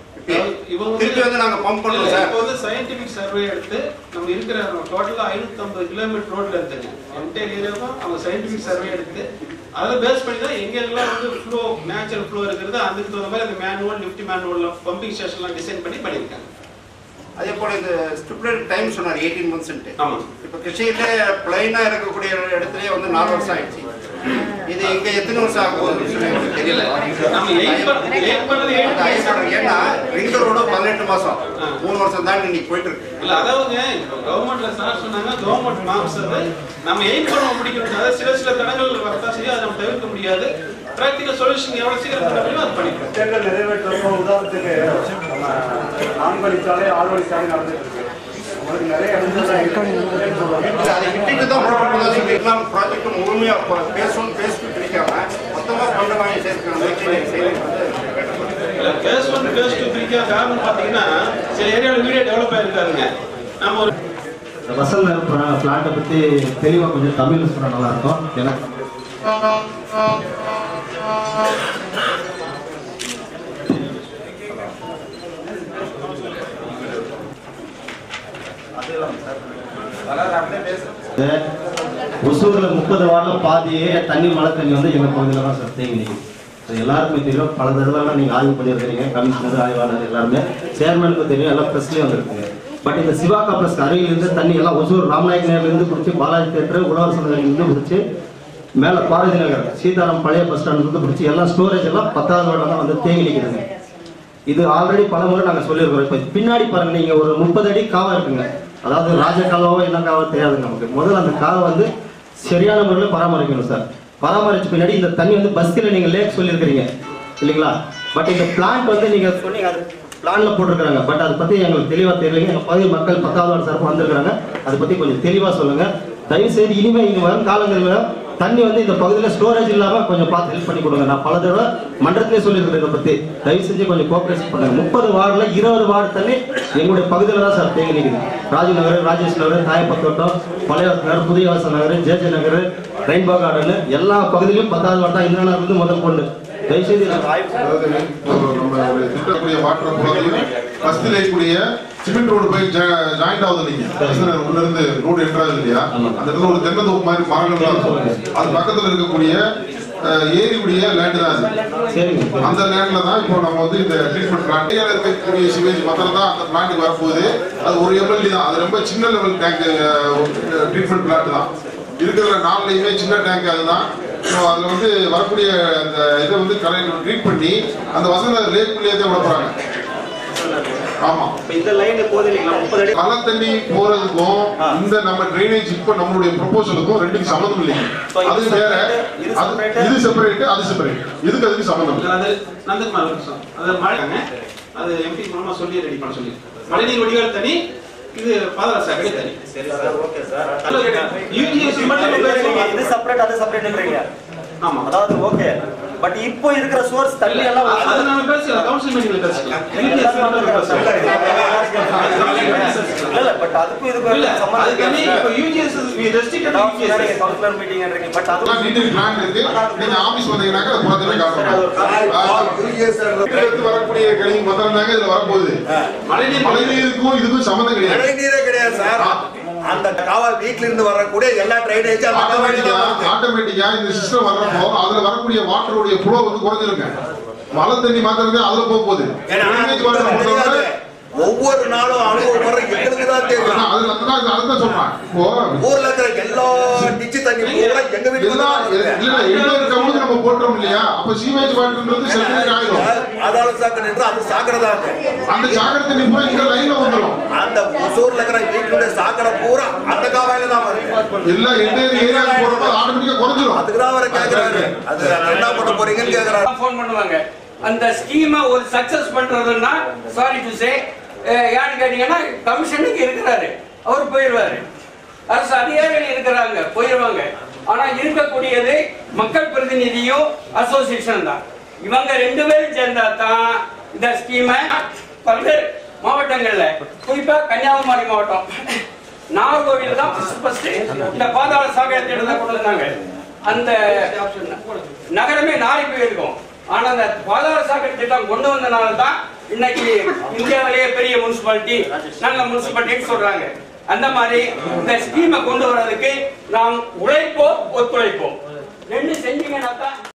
திருப்பி வந்து நாங்கள் பம்ப் பண்ணுவோம் சார். இப்போ வந்து சயின்டிபிக் சர்வே எடுத்து நம்ம இருக்கிற டோட்டலா 550 கிலோமீட்டர் ரோட்ல இருக்குங்க என்டையர் ஏரியாவும் அவங்க சயின்டிபிக் சர்வே எடுத்து அதில் பேஸ் பண்ணி தான் எங்கெல்லாம் வந்து ஃப்ளோ நேச்சுரல் ஃப்ளோ இருக்கிறது அதுக்கு தகுந்த மாதிரி அந்த மேனுவல் லிஃப்ட் மேனுவல் பம்பிங் ஸ்டேஷன்லாம் டிசைன் பண்ணி பண்ணியிருக்காங்க. அதே போல இந்த ஸ்டிபுலேட் டைம் சொன்னார் 18 months. ஆமாம். இப்போ கிருஷ்ணகிரியில பிளைனா இருக்கக்கூடிய இடத்துலயே வந்து 4 வருஷம் ஆயிடுச்சு. இது இங்க எத்தனை வருஷம் ஆக போகுது தெரியல. ஏன்னா ரிங் ரோடு 18 மாசம் 3 வருஷம் தான் இன்னைக்கு போயிட்டு இருக்கு. இல்ல அதாவது கவர்மெண்ட்ல சார் சொன்னாங்க கவர்மெண்ட் மார்க்ஸ் நம்ம எய்ம் பண்ண முடிக்கணும். சில தடங்கள் வரதா சரி அதை நம்ம தவிர்க்க முடியாது. பிராக்டிகல் சொல்யூஷன் எவ்வளவு சீக்கிரம் பண்ண முடியுமோ அது பண்ணிக்கலாம். திட்டங்கள் நிறைவேற்றப்போ உதாரணத்துக்கு நம்ம 4 வழிச்சாலை 6 வழிச்சாலை நடந்துட்டு இருக்கு. உங்களுக்கு நிறைய ப்ராஜெக்ட் முழுமையா பேசணும் பேசிட்டு பிரிக்காம மொத்தமா பண்ண வாங்கி சேர்க்கணும். பேஸ் 1 பேஸ் 2 பிரிக்க காரணம் பாத்தீங்கன்னா சில ஏரியாவில் வீடியோ டெவலப் ஆயிருக்காருங்க. நம்ம ஒரு வசல் பிளாட்டை பத்தி தெளிவா கொஞ்சம் தமிழ்ல சொன்னா நல்லா இருக்கும். எனக்கு ஒசூர்ல 30 வார்டுல பாதியே தண்ணி மழை தண்ணி வந்து எங்க பகுதியில தான் சார் தேங்கி நிற்கும். அது எல்லாருக்குமே தெரியும். பல தடவை நீங்க ஆய்வு பண்ணியிருக்கிறீங்க. கமிஷனர் ஆய்வாளர் எல்லாருமே சேர்மனுக்கு தெரியும். எல்லாம் பிரஸ்லயும் வந்துருக்குங்க. பட் இந்த சிவா காம்ப்ளெக்ஸ் அருகிலிருந்து தண்ணி எல்லாம் ஒசூர் ராமநாயக் நகர்லேருந்து பிடிச்சி பாலாஜி தேட்டர் உழவர் சந்தையிலிருந்து பிடிச்சி மேலே பாரதி நகர் சீதாராம் பழைய பஸ் ஸ்டாண்ட்லேருந்து பிடிச்சி எல்லாம் ஸ்டோரேஜ் எல்லாம் 10வது வார்டில் தான் வந்து தேங்கி நிற்குதுங்க. இது ஆல்ரெடி பல முறை நாங்கள் சொல்லியிருக்கிறோம். இப்போ பின்னாடி பாருங்க, நீங்கள் ஒரு 30 அடி காவா இருக்குங்க. அதாவது ராஜ காலவோ என்ன காவோ தெரியாது நமக்கு. முதல்ல அந்த காவை வந்து சரியான முறையில் பராமரிக்கணும் சார். பராமரிச்ச பின்னாடி இந்த தண்ணி வந்து பஸ்கில் நீங்கள் லேக் சொல்லியிருக்கிறீங்க இல்லைங்களா? பட் இந்த பிளான்ட் வந்து நீங்கள் சொன்னீங்க அது பிளான்ல போட்டிருக்கிறாங்க. பட் அதை பற்றி எங்களுக்கு தெளிவாக தெரியலைங்க. எங்கள் பகுதி மக்கள் 10வது வார்டு சார்பாக வந்திருக்கிறாங்க. அதை பற்றி கொஞ்சம் தெளிவாக சொல்லுங்கள் தயவுசெய்து. இனிமேல் இனி வரும் காலங்களில் தண்ணி வந்து இந்த பகுதியில் ஸ்டோரேஜ் இல்லாமல் கொஞ்சம் பார்த்து ஹெல்ப் பண்ணி கொடுங்க. நான் பல தடவை மன்றத்திலே சொல்லியிருக்கிறேன் இதை பற்றி. தயவு செஞ்சு கொஞ்சம் கோஆப்ரேட் பண்ணுங்க. 30 வார்டில் 20 வார்டு தண்ணி எங்களுடைய பகுதியில் தான் சார் தேங்கி நிற்குது. ராஜீவ் நகர், ராஜேஷ் நகர், தாயப்பத்தோட்டம், பழையவாச நகர், புதியவாச நகர், ஜேஜே நகர், ரெயின்போ கார்டன் எல்லா பகுதியிலும் 10வது வார்டு தான் இந்த இருந்து முதல் கொண்டு தயவுசெய்து திட்டக்கூடிய மாற்றம் பஸ்தில் இருக்கக்கூடிய சிமெண்ட் ரோடு போய் ஜாயிண்ட் ஆகுது. நீங்க உள்ள இருந்து ரோடு என்ட்ராது இல்லையா? அந்த இடத்துல ஒரு தென்னந்தோப்பு மாதிரி மரங்கள் இருக்கும். அது பக்கத்துல இருக்கக்கூடிய ஏரியுடைய லேண்ட் தான் அது. அந்த லேண்ட்ல தான் இப்போ நம்ம வந்து இந்த ட்ரீட்மெண்ட் பிளான்ட் இருக்கக்கூடிய சிவேஜ் மத்திரம் தான் அந்த பிளான்ட்டுக்கு வரப்போகுது. அது ஒரு எம்எல்டி தான். அது ரொம்ப சின்ன லெவல் டேங்க் ட்ரீட்மெண்ட் பிளான்ட் தான். இருக்கிற 4லையுமே சின்ன டேங்க் அதுதான். அதுல வந்து வரக்கூடிய அந்த இதை வந்து கலெக்ட் ட்ரீட் பண்ணி அந்த வசந்த லேக்குள்ளேயே தான் விட போறாங்க. ஆமா, இந்த லைன் போகுது இல்லைங்களா? 30 அடி மழை தண்ணி போறதுக்கும் இந்த நம்ம டிரைனேஜ் இப்போ நம்மளுடைய ப்ரொபோசலுக்கும் ரெண்டுக்கும் சம்மந்தம் இல்லைங்க. அது வேற, இது செப்பரேட், அது செப்பரேட். இதுக்கு அதுக்கு சம்மந்தம் இல்லை. அது மழை அது எம்பி மூலமா சொல்லி ரெடி பண்ண சொல்லி மழைநீர் வடிகால் தனி, இது பாதரச அகடி தனி. சரி சார், ஓகே சார். யூஜிஎஸ் மட்டும் இது செப்பரேட் அது செப்பரேட்ன்றீங்க. ஆமா, அதாவது ஓகே பட் இப்போ இருக்கிற சோர்ஸ் தண்ணி எல்லாம் அது நாம பேசலாம், கவுன்சில் மீட்டிங்ல பேசலாம். இல்ல பட் அதுக்கும் இதுக்கும் இல்ல அதுக்கு இப்போ UGS ரெஸ்ட்ரிக்டட் UGS கவுன்சிலர் மீட்டிங்ன்றீங்க. பட் அது டீடைல் பிளான் இருக்கு. நீங்க ஆபீஸ் வந்தீங்கன்னாக்க அது போறதுல காட்டுறோம். UGS எடுத்து வரக்கூடிய கழிவு மொத்தம் தாங்க இதுல வரப்போகுது. மழைநீருக்கும் இதுக்கும் சம்பந்தம் கிடையாது. மழைநீரே கிடையாது சார். அந்த காவல் வீட்ல இருந்து வரக்கூடிய எல்லா ட்ரைனேஜ் ஆட்டோமேட்டிக்கா இந்த சிஸ்டம் வர்றப்போ அதுல வரக்கூடிய வாட்டருடைய ஃப்ளோ வந்து குறைஞ்சிருங்க. மழை தண்ணி மாத்திரமே அதுல போகுது. ஒவ்வொரு நாளும் அனுபவம் வர எங்களுக்கு தான் தெரியும். அதுதான் சொல்றேன். இப்போ ஊர்ல இருக்கிற எல்லா டிச்சு தண்ணி பூரா எங்க வீட்டுல நம்ம போட்டோம் இல்லையா? அப்ப சீவேஜ் வாட்டர்ன்றது சென்ட்ரல் ஆயிடும். அதால சாக்கடை என்று அது சாக்கடை. அந்த சாக்கடை தண்ணி பூரா இந்த லைன்ல வந்துடும். அந்த ஊர்ல இருக்கிற வீட்டுடைய சாக்கடை பூரா அந்த காவாயில தான் வரும். எல்லா ஏரியாவுக்கு போறப்ப ஆட்டோமேட்டிக்கா குறைஞ்சிடும். அதுக்கு தான் அவரை கேக்குறாரு. அது என்ன பண்ண போறீங்கன்னு கேக்குறாரு. ஃபோன் பண்ணுவாங்க. அந்த ஸ்கீமை ஒரு சக்சஸ் பண்றதுன்னா சாரி டு சே யாரு கேட்டீங்கன்னா கமிஷனுக்கு இருக்கிறாரு, அவர் போயிடுவாரு. அரசு அதிகாரிகள் இருக்கிறாங்க, போயிடுவாங்க. ஆனா இருக்கக்கூடியது மக்கள் பிரதிநிதியும் அசோசியேஷன் தான். இவங்க 2 பேரும் சேர்ந்தா தான் இந்த ஸ்கீமை பல்வேறு மாவட்டங்கள்ல, குறிப்பா கன்னியாகுமரி மாவட்டம் நாகர்கோவில் தான் ஃபர்ஸ்ட் இந்த பாதாள சாக்கடை திட்டத்தை கொண்டு வந்தாங்க. அந்த நகரமே நாரி போயிருக்கும். ஆனா அந்த பாதாள சாக்கடை திட்டம் கொண்டு வந்தனால தான் இன்னைக்கு இந்தியாவிலேயே பெரிய முனிசிபாலிட்டி, நல்ல முனிசிபாலிட்டின்னு சொல்றாங்க. அந்த மாதிரி இந்த ஸ்கீமை கொண்டு வர்றதுக்கு நாம் உழைப்போம், ஒத்துழைப்போம், 2 செஞ்சீங்கன்னா தான்